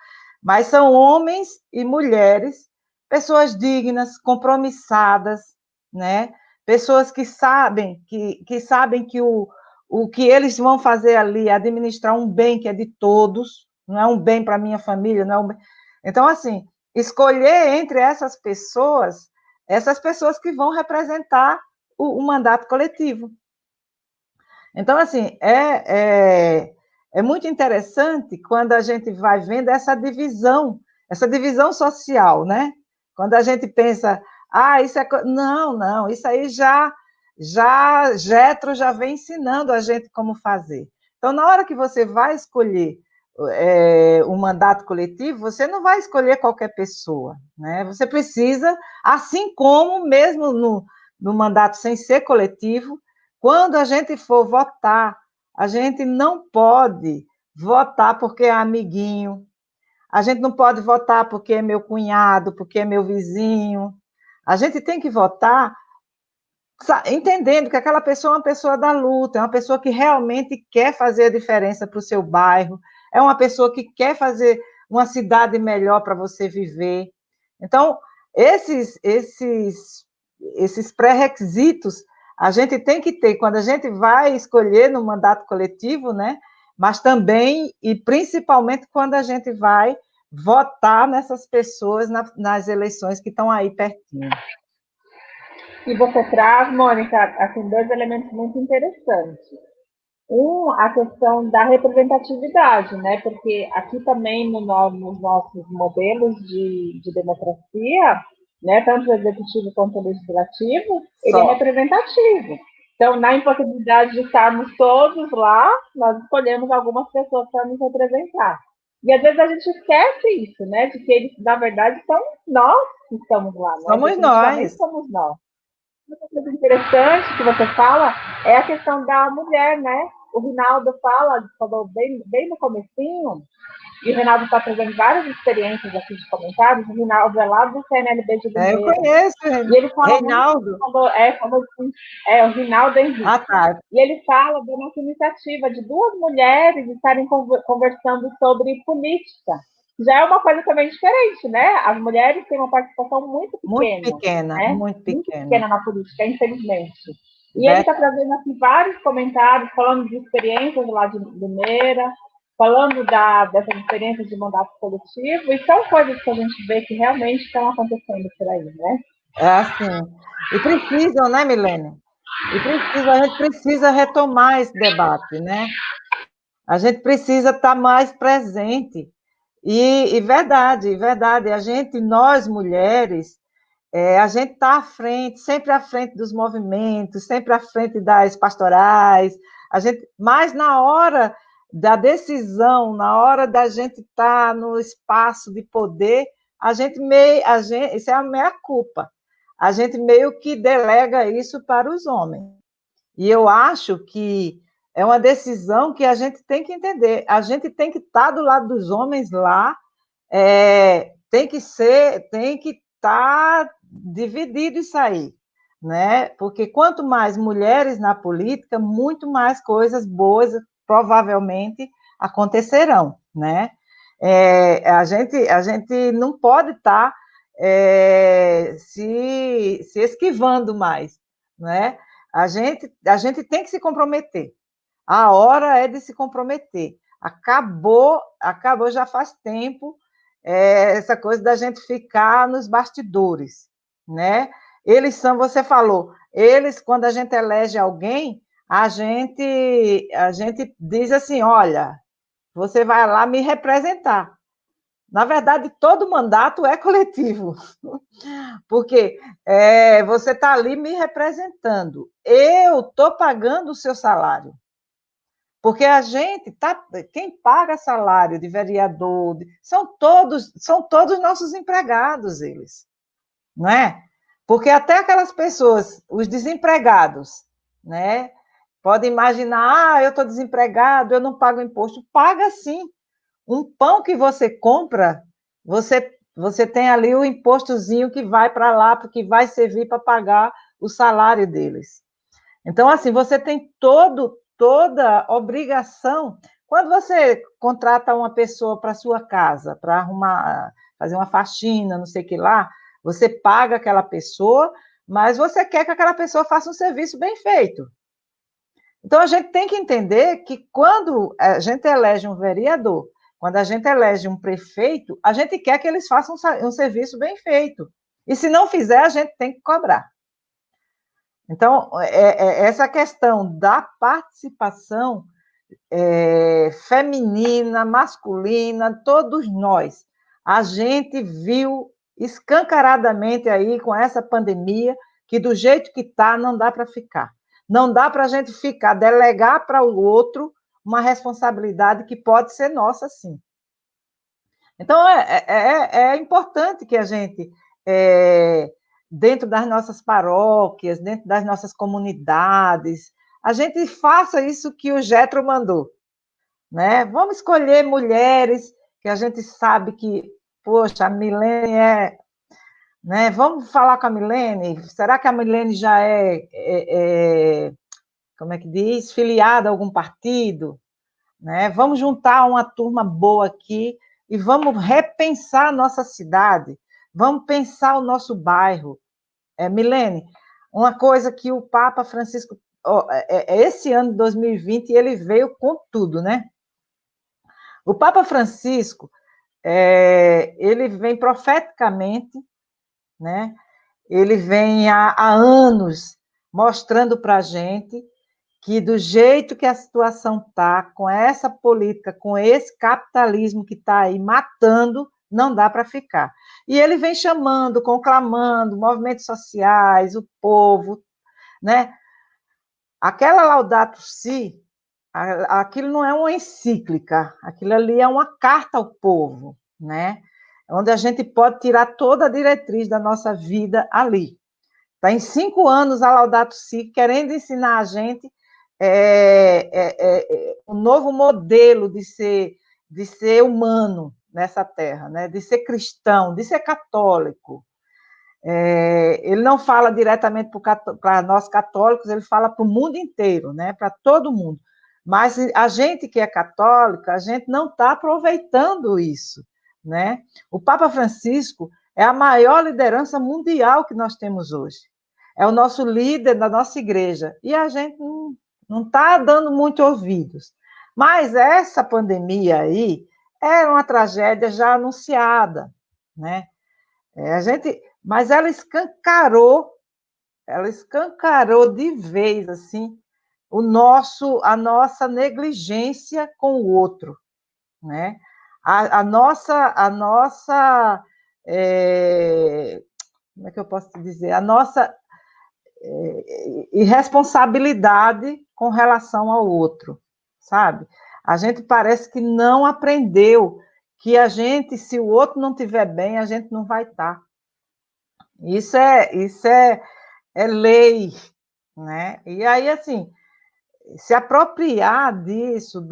mas são homens e mulheres, pessoas dignas, compromissadas, né? Pessoas que sabem que o que eles vão fazer ali é administrar um bem que é de todos, não é um bem para a minha família, não é um bem. Então, assim, escolher entre essas pessoas que vão representar o mandato coletivo. Então, assim, é muito interessante quando a gente vai vendo essa divisão social, né? Quando a gente pensa, isso é. Não, não, isso aí já Jetro já vem ensinando a gente como fazer. Então, na hora que você vai escolher o mandato coletivo, você não vai escolher qualquer pessoa, né? Você precisa, assim como mesmo no mandato sem ser coletivo, quando a gente for votar, a gente não pode votar porque é amiguinho, a gente não pode votar porque é meu cunhado, porque é meu vizinho. A gente tem que votar entendendo que aquela pessoa é uma pessoa da luta, é uma pessoa que realmente quer fazer a diferença para o seu bairro, é uma pessoa que quer fazer uma cidade melhor para você viver. Então, esses pré-requisitos a gente tem que ter quando a gente vai escolher no mandato coletivo, né? Mas também e principalmente quando a gente vai votar nessas pessoas nas eleições que estão aí pertinho. E você traz, Mônica, assim, dois elementos muito interessantes. A questão da representatividade, né? Porque aqui também nos nossos modelos de democracia, né, tanto o executivo quanto o legislativo, ele é Só. representativo. Então, na impossibilidade de estarmos todos lá, nós escolhemos algumas pessoas para nos representar. E às vezes a gente esquece isso, né? De que eles, na verdade, são nós que estamos lá, né? Somos Definitivamente nós. somos nós. Uma coisa interessante que você fala é a questão da mulher, né? O Rinaldo falou bem no comecinho, e o Rinaldo está trazendo várias experiências aqui de comentários. O Rinaldo é lá do CNLB de Eu Limeira. conheço, E ele fala muito, Reinaldo. falou assim, o Rinaldo Henrique. Ah, tá. E ele fala da nossa iniciativa de duas mulheres estarem conversando sobre política. Já é uma coisa também diferente, né? As mulheres têm uma participação Muito pequena, pequena, né? muito Muito pequena. pequena na política, infelizmente. E ele está Verdade. trazendo aqui vários comentários, falando de experiências lá de Limeira, falando dessas experiências de mandato coletivo, e são coisas que a gente vê que realmente estão acontecendo por aí, né? É assim. E precisam, né, Milene? A gente precisa retomar esse debate, né? A gente precisa estar mais presente. E verdade, nós mulheres, a gente está à frente, sempre à frente dos movimentos, sempre à frente das pastorais, mas na hora da decisão, na hora da gente estar no espaço de poder, isso é a meia culpa. A gente meio que delega isso para os homens. E eu acho que é uma decisão que a gente tem que entender. A gente tem que estar do lado dos homens lá, tem que estar dividido isso aí, né? Porque quanto mais mulheres na política, muito mais coisas boas provavelmente acontecerão, né? A gente não pode estar se esquivando mais, né? A gente tem que se comprometer. A hora é de se comprometer. Acabou já faz tempo essa coisa da gente ficar nos bastidores, né? Você falou, quando a gente elege alguém, a gente diz assim, olha, você vai lá me representar. Na verdade, todo mandato é coletivo, porque você está ali me representando. Eu estou pagando o seu salário. Porque quem paga salário de vereador, são todos nossos empregados, eles, não é? Porque até aquelas pessoas, os desempregados, né? Pode imaginar, eu estou desempregado, eu não pago imposto. Paga sim. Um pão que você compra, você tem ali o impostozinho que vai para lá, porque vai servir para pagar o salário deles. Então, assim, você tem toda obrigação. Quando você contrata uma pessoa para sua casa, para arrumar, fazer uma faxina, não sei o que lá, você paga aquela pessoa, mas você quer que aquela pessoa faça um serviço bem feito. Então, a gente tem que entender que quando a gente elege um vereador, quando a gente elege um prefeito, a gente quer que eles façam um serviço bem feito. E se não fizer, a gente tem que cobrar. Então, essa questão da participação feminina, masculina, todos nós, a gente viu escancaradamente aí com essa pandemia que do jeito que está, não dá para ficar. Não dá para a gente ficar, delegar para o outro uma responsabilidade que pode ser nossa, sim. Então, é importante que a gente, dentro das nossas paróquias, dentro das nossas comunidades, a gente faça isso que o Getro mandou, né? Vamos escolher mulheres que a gente sabe que, poxa, a Milene né? Vamos falar com a Milene? Será que a Milene já como é que diz, filiada a algum partido? Né? Vamos juntar uma turma boa aqui e vamos repensar a nossa cidade, vamos pensar o nosso bairro. Milene, uma coisa que o Papa Francisco, esse ano de 2020, ele veio com tudo, né? O Papa Francisco, ele vem profeticamente, né? Ele vem há anos mostrando para a gente que do jeito que a situação está, com essa política, com esse capitalismo que está aí matando, não dá para ficar. E ele vem chamando, conclamando, movimentos sociais, o povo, né? Aquela Laudato Si, aquilo não é uma encíclica, aquilo ali é uma carta ao povo, né? Onde a gente pode tirar toda a diretriz da nossa vida ali. Está em 5 anos a Laudato Si querendo ensinar a gente um novo modelo de ser humano nessa terra, né? De ser cristão, de ser católico. Ele não fala diretamente para nós católicos, ele fala para o mundo inteiro, né? Para todo mundo. Mas a gente que é católica, a gente não está aproveitando isso, né? O Papa Francisco é a maior liderança mundial que nós temos hoje. É o nosso líder da nossa igreja. E a gente não está dando muito ouvidos. Mas essa pandemia aí era uma tragédia já anunciada, né? Mas ela escancarou de vez assim a nossa negligência com o outro, né? Como é que eu posso dizer? A nossa irresponsabilidade com relação ao outro, sabe? A gente parece que não aprendeu que se o outro não estiver bem, a gente não vai estar. Isso é lei, né? E aí, assim, se apropriar disso,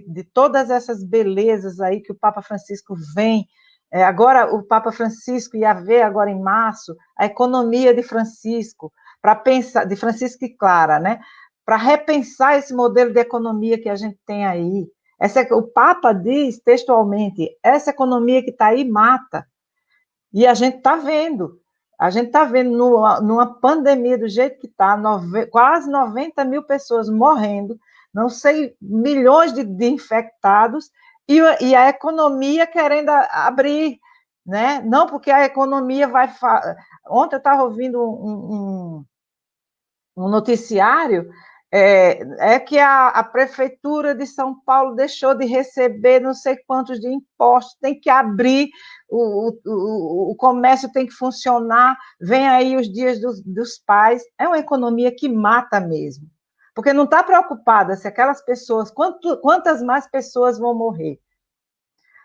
de todas essas belezas aí que o Papa Francisco vem. Agora, o Papa Francisco ia ver agora em março a economia de Francisco, para pensar, de Francisco e Clara, né? Para repensar esse modelo de economia que a gente tem aí. O Papa diz textualmente: essa economia que está aí mata. E a gente está vendo. A gente está vendo numa pandemia do jeito que está, quase 90 mil pessoas morrendo, não sei, milhões de infectados, e a economia querendo abrir, né? Não porque a economia vai... Ontem eu estava ouvindo um noticiário, que a Prefeitura de São Paulo deixou de receber não sei quantos de impostos, tem que abrir, o comércio tem que funcionar, vem aí os dias dos pais. É uma economia que mata mesmo, porque não está preocupada se aquelas pessoas, quantas mais pessoas vão morrer.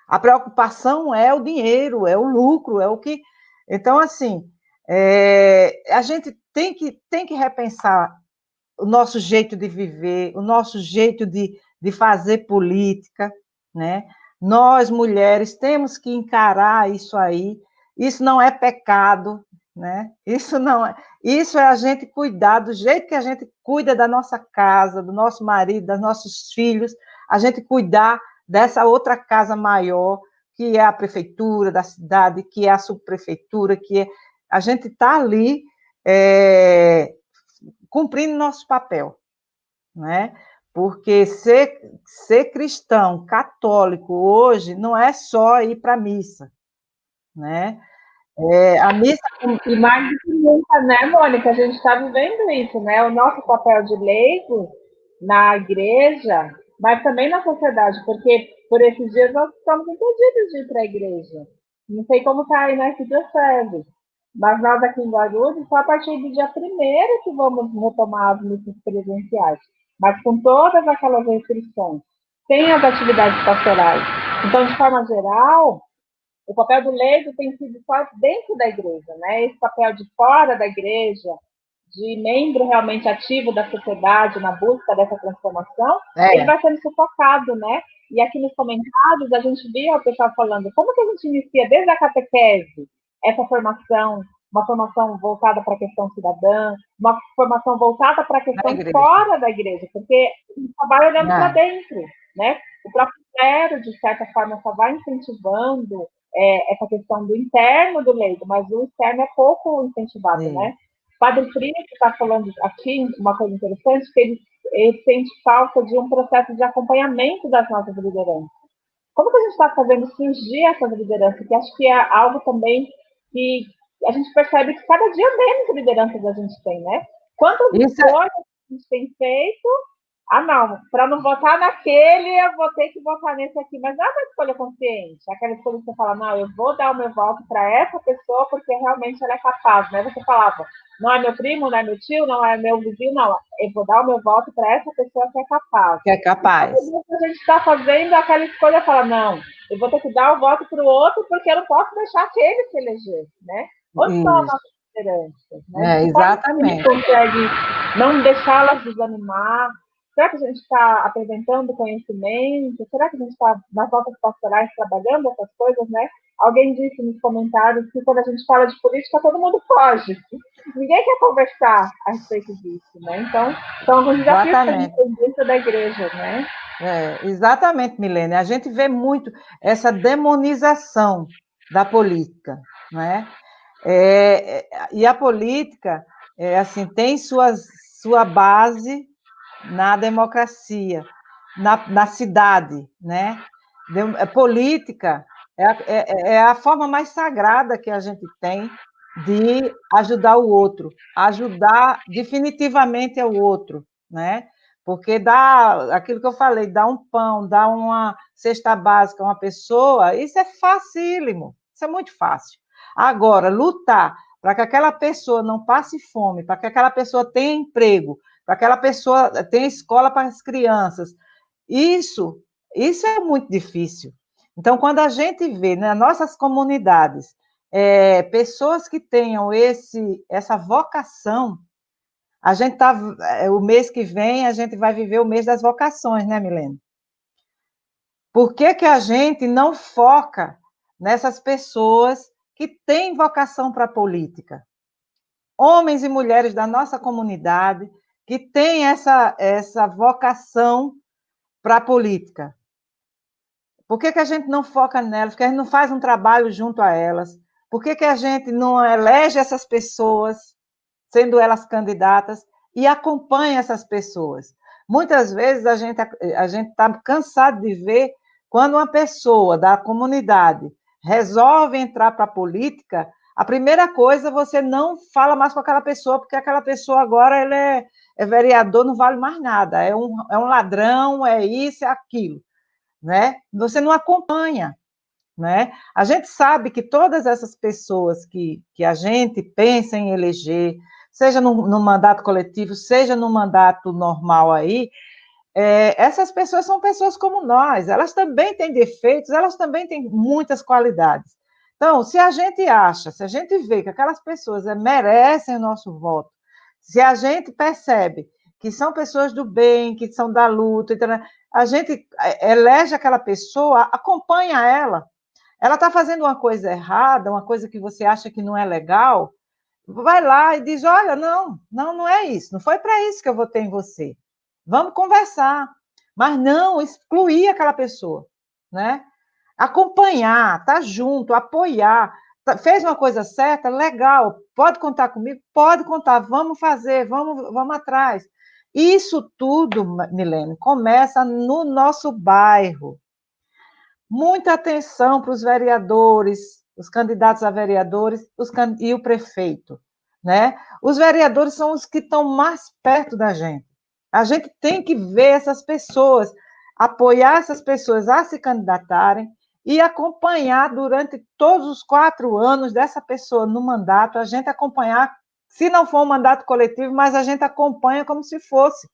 A preocupação é o dinheiro, é o lucro, é o que... Então, assim, a gente tem que repensar o nosso jeito de viver, o nosso jeito de fazer política, né? Nós, mulheres, temos que encarar isso aí. Isso não é pecado, né? Isso é a gente cuidar do jeito que a gente cuida da nossa casa, do nosso marido, dos nossos filhos, a gente cuidar dessa outra casa maior, que é a prefeitura da cidade, que é a subprefeitura, a gente está ali cumprindo nosso papel, né? Porque ser cristão, católico hoje não é só ir para a missa, né? A missa... E mais do que nunca, né, Mônica? A gente está vivendo isso, né? O nosso papel de leigo na igreja, mas também na sociedade, porque por esses dias nós estamos impedidos de ir para a igreja. Não sei como está aí na arquidiocese, mas nós aqui em Guarulhos, só a partir do dia 1º que vamos retomar as missas presenciais, mas com todas aquelas restrições, sem as atividades pastorais. Então, de forma geral, o papel do leigo tem sido só dentro da igreja, né? Esse papel de fora da igreja, de membro realmente ativo da sociedade na busca dessa transformação, ele vai sendo sufocado, né? E aqui nos comentários a gente viu o pessoal falando como que a gente inicia desde a catequese essa formação, uma formação voltada para a questão cidadã, uma formação voltada para a questão fora da igreja, porque só vai olhando para dentro, né? O próprio clero, de certa forma, só vai incentivando essa questão do interno do leigo, mas o externo é pouco incentivado, né? Padre Frio está falando aqui uma coisa interessante, que ele sente falta de um processo de acompanhamento das nossas lideranças. Como que a gente está fazendo surgir essas lideranças? Que acho que é algo também que a gente percebe que cada dia menos lideranças a gente tem, né? Quantas escolhas a gente tem feito. Ah, não, para não votar naquele, eu vou ter que votar nesse aqui. Mas não é uma escolha consciente. Aquela escolha que você fala, não, eu vou dar o meu voto para essa pessoa porque realmente ela é capaz, né? Você falava, não é meu primo, não é meu tio, não é meu vizinho, não. Eu vou dar o meu voto para essa pessoa que é capaz. Que é capaz. A gente está fazendo aquela escolha, fala, não, eu vou ter que dar o voto para o outro porque eu não posso deixar que ele se eleger, né? Onde estão as Isso. nossas esperanças, né? De que forma a gente Exatamente. consegue não deixá-las desanimar? Será que a gente está apresentando conhecimento? Será que a gente está nas nossas pastorais trabalhando essas coisas, né? Alguém disse nos comentários que quando a gente fala de política, todo mundo foge. Ninguém quer conversar a respeito disso, né? Então, são alguns desafios que a gente tem dentro da igreja, né? Exatamente, Milene. A gente vê muito essa demonização da política, não é? E a política, assim, tem sua base na democracia, na cidade, né? Política é a forma mais sagrada que a gente tem de ajudar o outro, ajudar definitivamente ao outro, né? Porque dá aquilo que eu falei, dá um pão, dá uma cesta básica a uma pessoa, isso é facílimo, isso é muito fácil. Agora, lutar para que aquela pessoa não passe fome, para que aquela pessoa tenha emprego, para que aquela pessoa tenha escola para as crianças, isso, isso é muito difícil. Então, quando a gente vê nas nossas comunidades pessoas que tenham essa vocação, a gente tá, o mês que vem a gente vai viver o mês das vocações, né, Milene? Por que que a gente não foca nessas pessoas que têm vocação para a política? Homens e mulheres da nossa comunidade que têm essa vocação para a política. Por que que a gente não foca nelas? Por que a gente não faz um trabalho junto a elas? Por que que a gente não elege essas pessoas, sendo elas candidatas, e acompanha essas pessoas? Muitas vezes a gente está cansado de ver quando uma pessoa da comunidade resolve entrar para a política, a primeira coisa, você não fala mais com aquela pessoa, porque aquela pessoa agora ele é vereador, não vale mais nada, é um ladrão, é isso, é aquilo, né? Você não acompanha, né? A gente sabe que todas essas pessoas que a gente pensa em eleger, seja no mandato coletivo, seja no mandato normal aí, essas pessoas são pessoas como nós, elas também têm defeitos, elas também têm muitas qualidades. Então, se a gente acha, se a gente vê que aquelas pessoas merecem o nosso voto, se a gente percebe que são pessoas do bem, que são da luta, então, a gente elege aquela pessoa, acompanha ela. Ela está fazendo uma coisa errada, uma coisa que você acha que não é legal, vai lá e diz: olha, não é isso, não foi para isso que eu votei em você. Vamos conversar. Mas não excluir aquela pessoa, né? Acompanhar, estar junto, apoiar. Fez uma coisa certa, legal, pode contar comigo? Pode contar, vamos fazer, vamos atrás. Isso tudo, Milene, começa no nosso bairro. Muita atenção para os vereadores, os candidatos a vereadores e o prefeito, né? Os vereadores são os que estão mais perto da gente. A gente tem que ver essas pessoas, apoiar essas pessoas a se candidatarem e acompanhar durante todos os 4 anos dessa pessoa no mandato, a gente acompanhar, se não for um mandato coletivo, mas a gente acompanha como se fosse,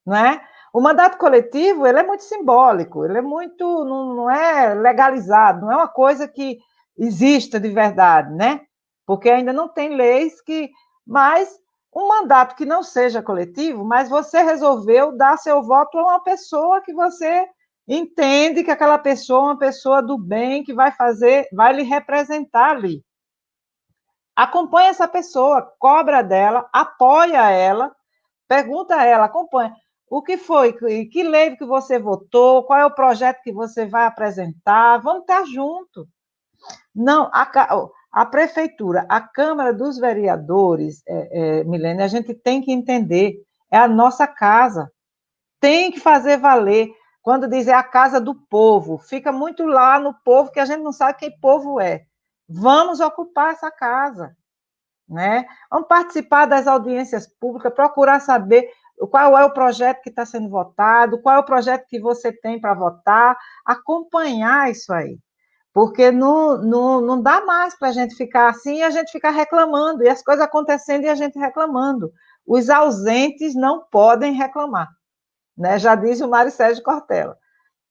não é? O mandato coletivo, ele é muito simbólico, ele é muito, não é legalizado, não é uma coisa que exista de verdade, né? Porque ainda não tem leis que, mas um mandato que não seja coletivo, mas você resolveu dar seu voto a uma pessoa que você entende que aquela pessoa é uma pessoa do bem, que vai lhe representar ali. Acompanha essa pessoa, cobra dela, apoia ela, pergunta a ela, acompanha. O que foi? Que lei que você votou? Qual é o projeto que você vai apresentar? Vamos estar juntos. Não, a prefeitura, a Câmara dos Vereadores, Milene, a gente tem que entender, é a nossa casa. Tem que fazer valer. Quando diz é a casa do povo, fica muito lá no povo que a gente não sabe quem povo é. Vamos ocupar essa casa. né? Vamos participar das audiências públicas, procurar saber qual é o projeto que está sendo votado, qual é o projeto que você tem para votar, acompanhar isso aí. Porque não dá mais para a gente ficar assim e a gente ficar reclamando, e as coisas acontecendo e a gente reclamando. Os ausentes não podem reclamar, né? Já diz o Mário Sérgio Cortella.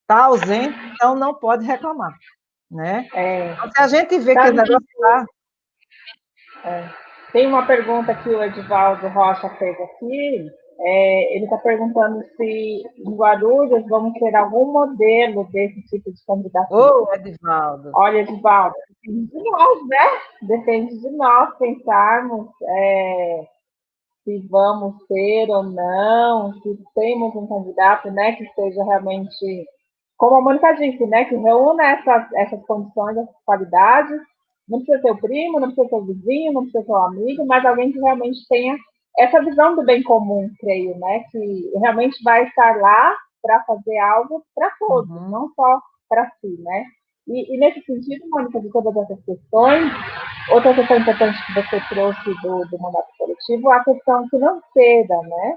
Está ausente, então não pode reclamar, né? Então, se a gente vê que o negócio está... Tem uma pergunta que o Edivaldo Rocha fez aqui. Ele está perguntando se em Guarulhos vamos ter algum modelo desse tipo de candidatura. Ô, Edivaldo. Olha, Edivaldo, depende de nós, né? Depende de nós pensarmos se vamos ter ou não, se temos um candidato, né, que seja realmente, como a Mônica disse, né, que reúna essas condições, essas qualidades. Não precisa ser o primo, não precisa ser o vizinho, não precisa ser o amigo, mas alguém que realmente tenha essa visão do bem comum, creio, né, que realmente vai estar lá para fazer algo para todos, não só para si, né? E nesse sentido, Mônica, de todas essas questões, outra questão importante que você trouxe do mandato coletivo é a questão financeira, né?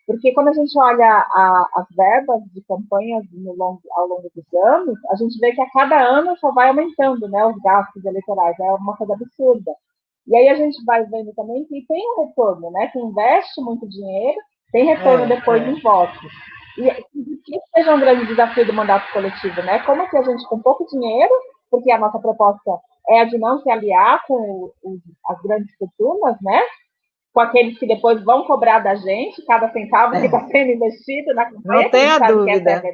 Porque quando a gente olha as verbas de campanhas ao longo dos anos, a gente vê que a cada ano só vai aumentando, né, os gastos eleitorais, é uma coisa absurda. E aí a gente vai vendo também que tem um retorno, né? Que investe muito dinheiro, tem retorno depois em votos. E que seja um grande desafio do mandato coletivo, né? Como que a gente, com pouco dinheiro, porque a nossa proposta é a de não se aliar com as grandes fortunas, né? Com aqueles que depois vão cobrar da gente, cada centavo que está sendo investido na campanha, Não tenha dúvida. Né?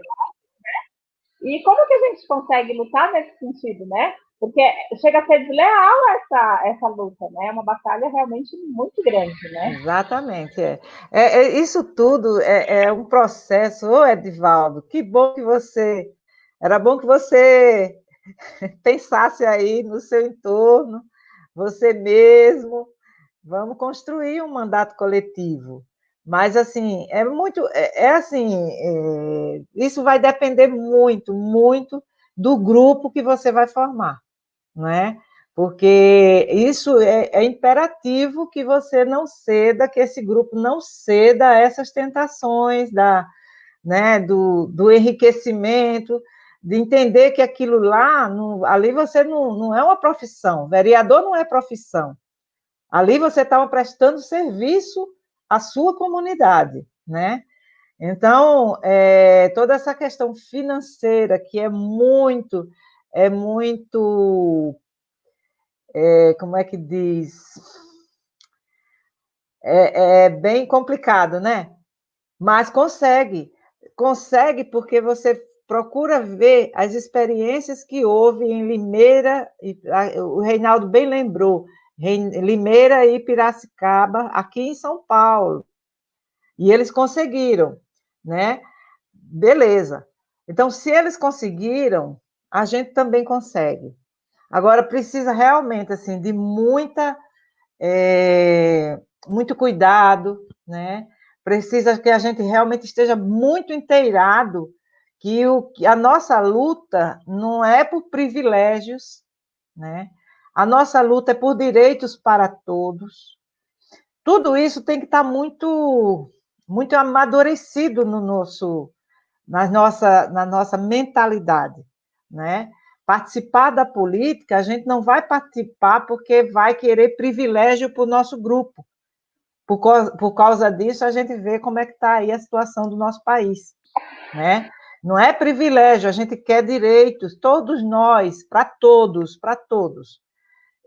E como que a gente consegue lutar nesse sentido, né? Porque chega a ser desleal essa luta, né? É uma batalha realmente muito grande, né? Exatamente. Isso tudo é um processo. Ô, Edivaldo, que bom que você... Era bom que você pensasse aí no seu entorno, você mesmo. Vamos construir um mandato coletivo. Mas, assim, isso vai depender muito, muito do grupo que você vai formar, não é? Porque isso é imperativo que você não ceda, que esse grupo não ceda a essas tentações né, do enriquecimento, de entender que aquilo lá, ali você não é uma profissão, vereador não é profissão. Ali você estava prestando serviço à sua comunidade, né? Então, toda essa questão financeira, que como é que diz? É bem complicado, né? Mas consegue porque você procura ver as experiências que houve em Limeira, o Reinaldo bem lembrou, Limeira e Piracicaba, aqui em São Paulo. E eles conseguiram, né? Beleza. Então, se eles conseguiram, a gente também consegue. Agora, precisa realmente assim, de muito cuidado, né? Precisa que a gente realmente esteja muito inteirado que a nossa luta não é por privilégios, né? A nossa luta é por direitos para todos. Tudo isso tem que estar muito amadurecido na nossa mentalidade, né? Participar da política, a gente não vai participar porque vai querer privilégio para o nosso grupo. Por causa disso, a gente vê como é que está aí a situação do nosso país, né? Não é privilégio, a gente quer direitos, todos nós, para todos, para todos.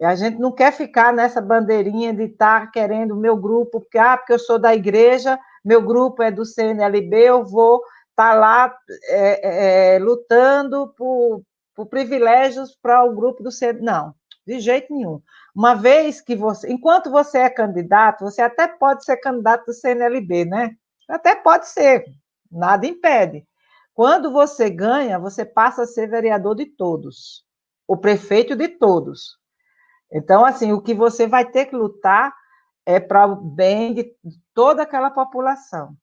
E a gente não quer ficar nessa bandeirinha de estar querendo o meu grupo, porque eu sou da igreja, meu grupo é do CNLB, eu vou estar lá lutando por privilégios para o grupo do CNLB. Não, de jeito nenhum. Uma vez que enquanto você é candidato, você até pode ser candidato do CNLB, né? Até pode ser, nada impede. Quando você ganha, você passa a ser vereador de todos, o prefeito de todos. Então, assim, o que você vai ter que lutar é para o bem de toda aquela população.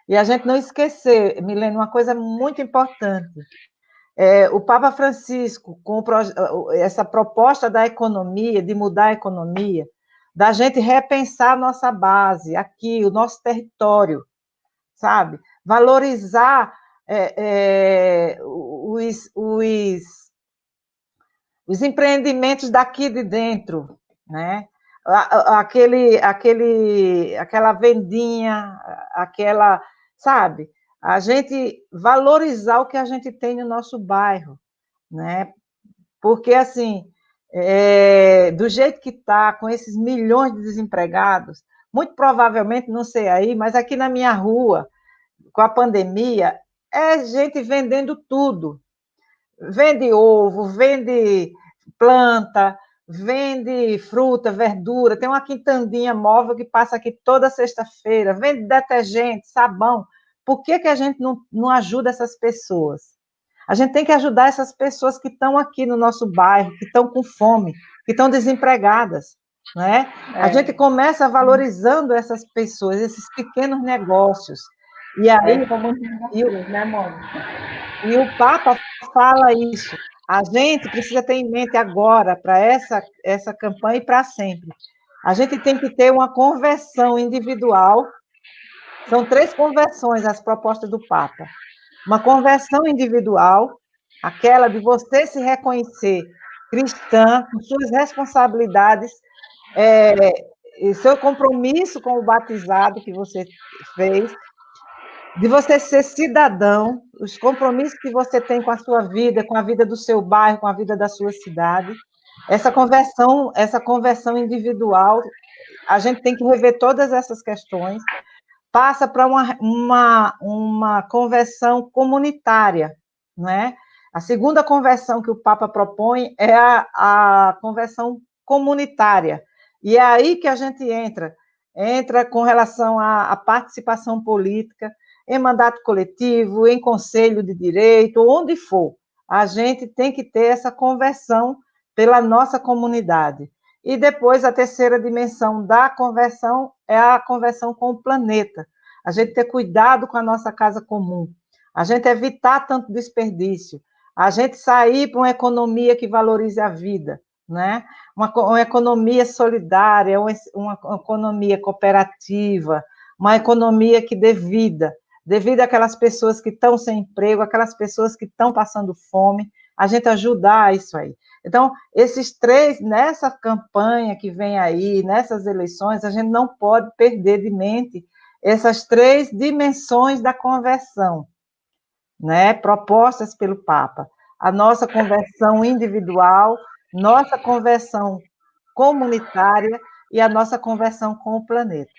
E a gente não esquecer, Milene, uma coisa muito importante. O Papa Francisco, com essa proposta da economia, de mudar a economia, da gente repensar a nossa base aqui, o nosso território, sabe? Valorizar os empreendimentos daqui de dentro, né? Aquela vendinha, sabe? A gente valorizar o que a gente tem no nosso bairro, né? Porque, assim, do jeito que está, com esses milhões de desempregados, muito provavelmente, não sei aí, mas aqui na minha rua, com a pandemia, é gente vendendo tudo. Vende ovo, vende planta, vende fruta, verdura, tem uma quintandinha móvel que passa aqui toda sexta-feira, vende detergente, sabão. Por que a gente não ajuda essas pessoas? A gente tem que ajudar essas pessoas que estão aqui no nosso bairro, que estão com fome, que estão desempregadas, né? A gente começa valorizando essas pessoas, esses pequenos negócios. E aí, né, Mônica? E o Papa fala isso. A gente precisa ter em mente agora, para essa campanha e para sempre. A gente tem que ter uma conversão individual. São 3 conversões as propostas do Papa. Uma conversão individual, aquela de você se reconhecer cristã, com suas responsabilidades, seu compromisso com o batizado que você fez, de você ser cidadão, os compromissos que você tem com a sua vida, com a vida do seu bairro, com a vida da sua cidade. Essa conversão individual, a gente tem que rever todas essas questões, passa para uma conversão comunitária, não é? A segunda conversão que o Papa propõe é a conversão comunitária, e é aí que a gente entra com relação à participação política, em mandato coletivo, em conselho de direito, onde for. A gente tem que ter essa conversão pela nossa comunidade. E depois, a terceira dimensão da conversão é a conversão com o planeta. A gente ter cuidado com a nossa casa comum, a gente evitar tanto desperdício, a gente sair para uma economia que valorize a vida, né? Uma economia solidária, uma economia cooperativa, uma economia que dê vida àquelas pessoas que estão sem emprego, aquelas pessoas que estão passando fome, a gente ajudar isso aí. Então, esses 3, nessa campanha que vem aí, nessas eleições, a gente não pode perder de mente essas 3 dimensões da conversão, né, propostas pelo Papa. A nossa conversão individual, nossa conversão comunitária e a nossa conversão com o planeta.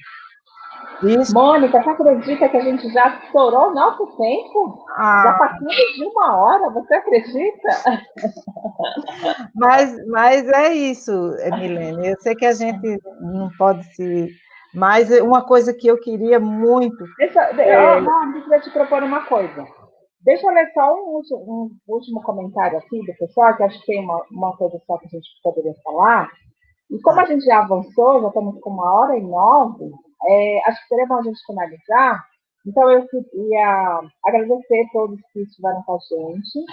Isso. Mônica, você acredita que a gente já estourou o nosso tempo? Já passamos de 1 hora, você acredita? Mas é isso, Milene. Eu sei que a gente não pode se... Mas uma coisa que eu queria muito... Não, eu queria te propor uma coisa. Deixa eu ler só um último comentário aqui do pessoal, que acho que tem uma coisa só que a gente poderia falar. E como a gente já avançou, já estamos com 1h09, acho que seria bom a gente finalizar. Então, eu queria agradecer a todos que estiveram com a gente.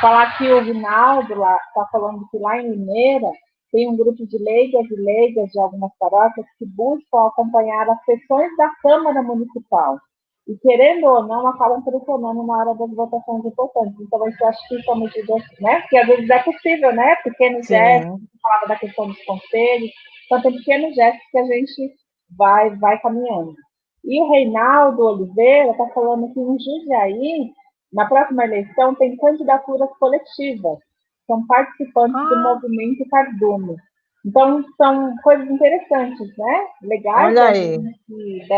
Falar que o Rinaldo está falando que lá em Limeira tem um grupo de leigas e leigas de algumas paróquias que buscam acompanhar as sessões da Câmara Municipal. E, querendo ou não, acabam pressionando na hora das votações importantes. Então, eu acho que isso é uma medida, né? Que às vezes é possível, né? Pequenos gestos, falava da questão dos conselhos. Então, tem pequenos gestos que a gente vai caminhando. E o Reinaldo Oliveira está falando que em Jundiaí, na próxima eleição, tem candidaturas coletivas. São participantes do movimento Cardume. Então, são coisas interessantes, né? Legais da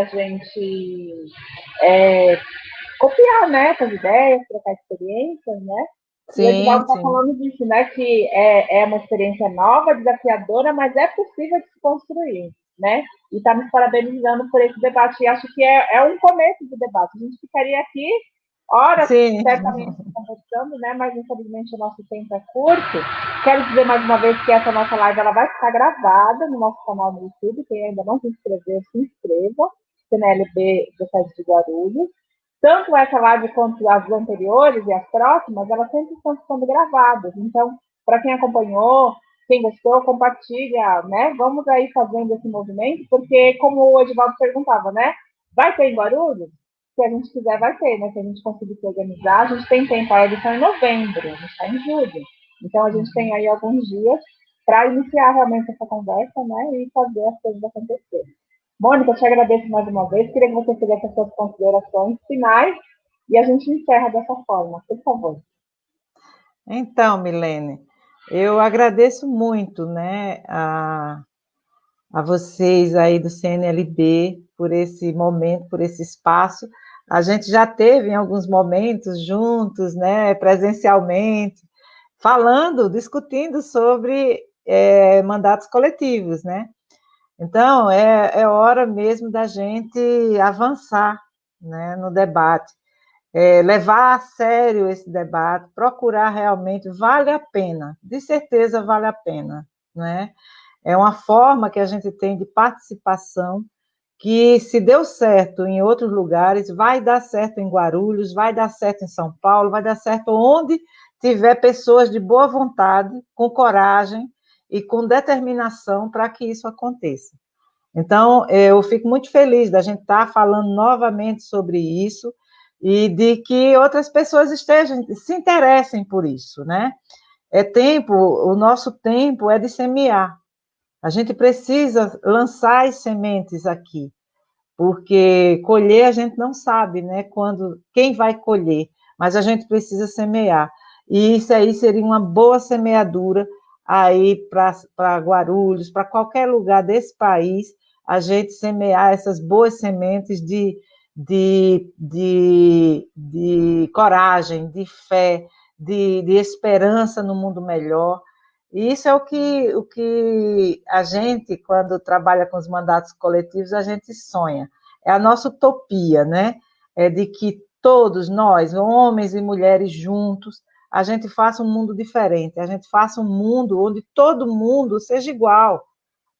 gente copiar, né? Essas ideias, trocar experiências, né? Sim, e o Edvaldo está falando disso, né? Que é uma experiência nova, desafiadora, mas é possível de se construir, né? E está nos parabenizando por esse debate. E acho que é um começo do debate. A gente ficaria aqui horas, certamente, conversando, né? Mas, infelizmente, o nosso tempo é curto. Quero dizer mais uma vez que essa nossa live ela vai ficar gravada no nosso canal no YouTube. Quem ainda não se inscreveu, se inscreva. CNLB do Sede de Guarulhos. Tanto essa live quanto as anteriores e as próximas, elas sempre estão sendo gravadas. Então, para quem acompanhou, quem gostou, compartilha, né? Vamos aí fazendo esse movimento, porque como o Edivaldo perguntava, né? Vai ter em Guarulhos? Se a gente quiser, vai ter, né? Se a gente conseguir se organizar, a gente tem tempo. A edição em novembro, a gente está em julho. Então, a gente tem aí alguns dias para iniciar realmente essa conversa, né? E fazer as coisas acontecerem. Mônica, eu te agradeço mais uma vez. Queria que você fizesse as suas considerações finais e a gente encerra dessa forma, por favor. Então, Milene, eu agradeço muito, né, a vocês aí do CNLB por esse momento, por esse espaço. A gente já teve em alguns momentos juntos, né, presencialmente, falando, discutindo sobre mandatos coletivos, né? Então, é hora mesmo da gente avançar, né, no debate, levar a sério esse debate, procurar realmente, vale a pena, de certeza vale a pena, né? É uma forma que a gente tem de participação que, se deu certo em outros lugares, vai dar certo em Guarulhos, vai dar certo em São Paulo, vai dar certo onde tiver pessoas de boa vontade, com coragem e com determinação para que isso aconteça. Então, eu fico muito feliz da gente estar falando novamente sobre isso e de que outras pessoas se interessem por isso, né? O nosso tempo é de semear. A gente precisa lançar as sementes aqui, porque colher a gente não sabe, né? Quem vai colher, mas a gente precisa semear. E isso aí seria uma boa semeadura aí para Guarulhos, para qualquer lugar desse país, a gente semear essas boas sementes de coragem, de fé, de esperança no mundo melhor. E isso é o que a gente, quando trabalha com os mandatos coletivos, a gente sonha. É a nossa utopia, né? É de que todos nós, homens e mulheres juntos, a gente faça um mundo diferente, a gente faça um mundo onde todo mundo seja igual,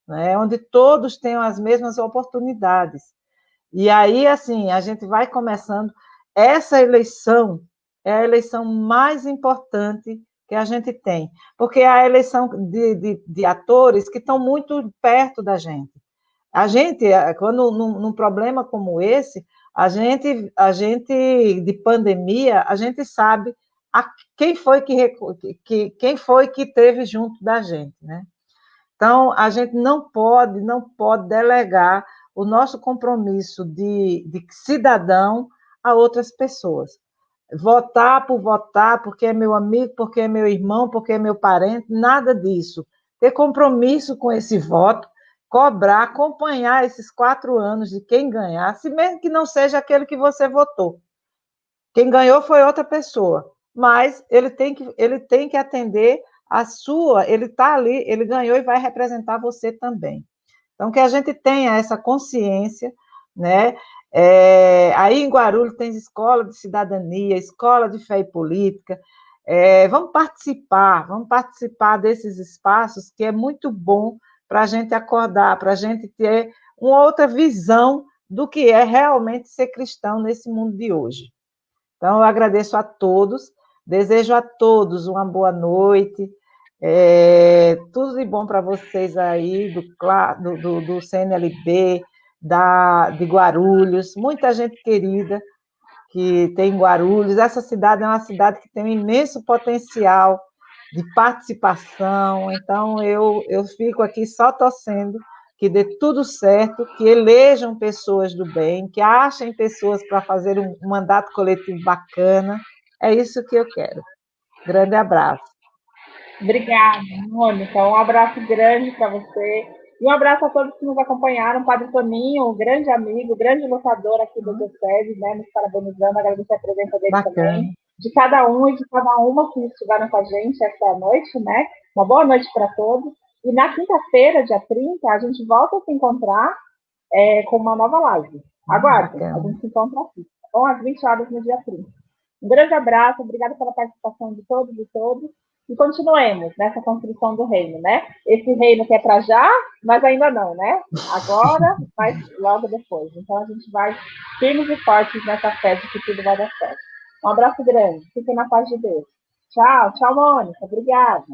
né? Onde todos tenham as mesmas oportunidades. E aí, assim, a gente vai começando. Essa eleição é a eleição mais importante que a gente tem, porque é a eleição de atores que estão muito perto da gente. A gente, quando num problema como esse, de pandemia, a gente sabe quem foi quem foi que teve junto da gente, né? Então, a gente não pode delegar o nosso compromisso de cidadão a outras pessoas. Votar por votar, porque é meu amigo, porque é meu irmão, porque é meu parente, nada disso. Ter compromisso com esse voto, cobrar, acompanhar esses 4 anos de quem ganhar, se mesmo que não seja aquele que você votou. Quem ganhou foi outra pessoa, mas ele tem que atender a sua, ele está ali, ele ganhou e vai representar você também. Então, que a gente tenha essa consciência, né? Aí em Guarulhos tem escola de cidadania, escola de fé e política. Vamos participar desses espaços, que é muito bom para a gente acordar, para a gente ter uma outra visão do que é realmente ser cristão nesse mundo de hoje. Então, eu agradeço a todos, desejo a todos uma boa noite, tudo de bom para vocês aí, do CNLB, de Guarulhos, muita gente querida que tem Guarulhos. Essa cidade é uma cidade que tem um imenso potencial de participação, então eu fico aqui só torcendo que dê tudo certo, que elejam pessoas do bem, que achem pessoas para fazer um mandato coletivo bacana. É isso que eu quero. Grande abraço. Obrigada, Mônica. Um abraço grande para você. E um abraço a todos que nos acompanharam. Padre Toninho, um grande amigo, grande lutador aqui do Diocese, né? Nos parabenizando, agradecer a presença dele Bacana. também. De cada um e de cada uma que estiveram com a gente esta noite, né? Uma boa noite para todos. E na quinta-feira, dia 30, a gente volta a se encontrar com uma nova live. Aguardem, a gente se encontra aqui. Bom, às 20 horas no dia 30. Um grande abraço, obrigada pela participação de todos e todas. E continuemos nessa construção do reino, né? Esse reino que é para já, mas ainda não, né? Agora, mas logo depois. Então a gente vai firmes e fortes nessa fé de que tudo vai dar certo. Um abraço grande. Fiquem na paz de Deus. Tchau, tchau, Mônica. Obrigada.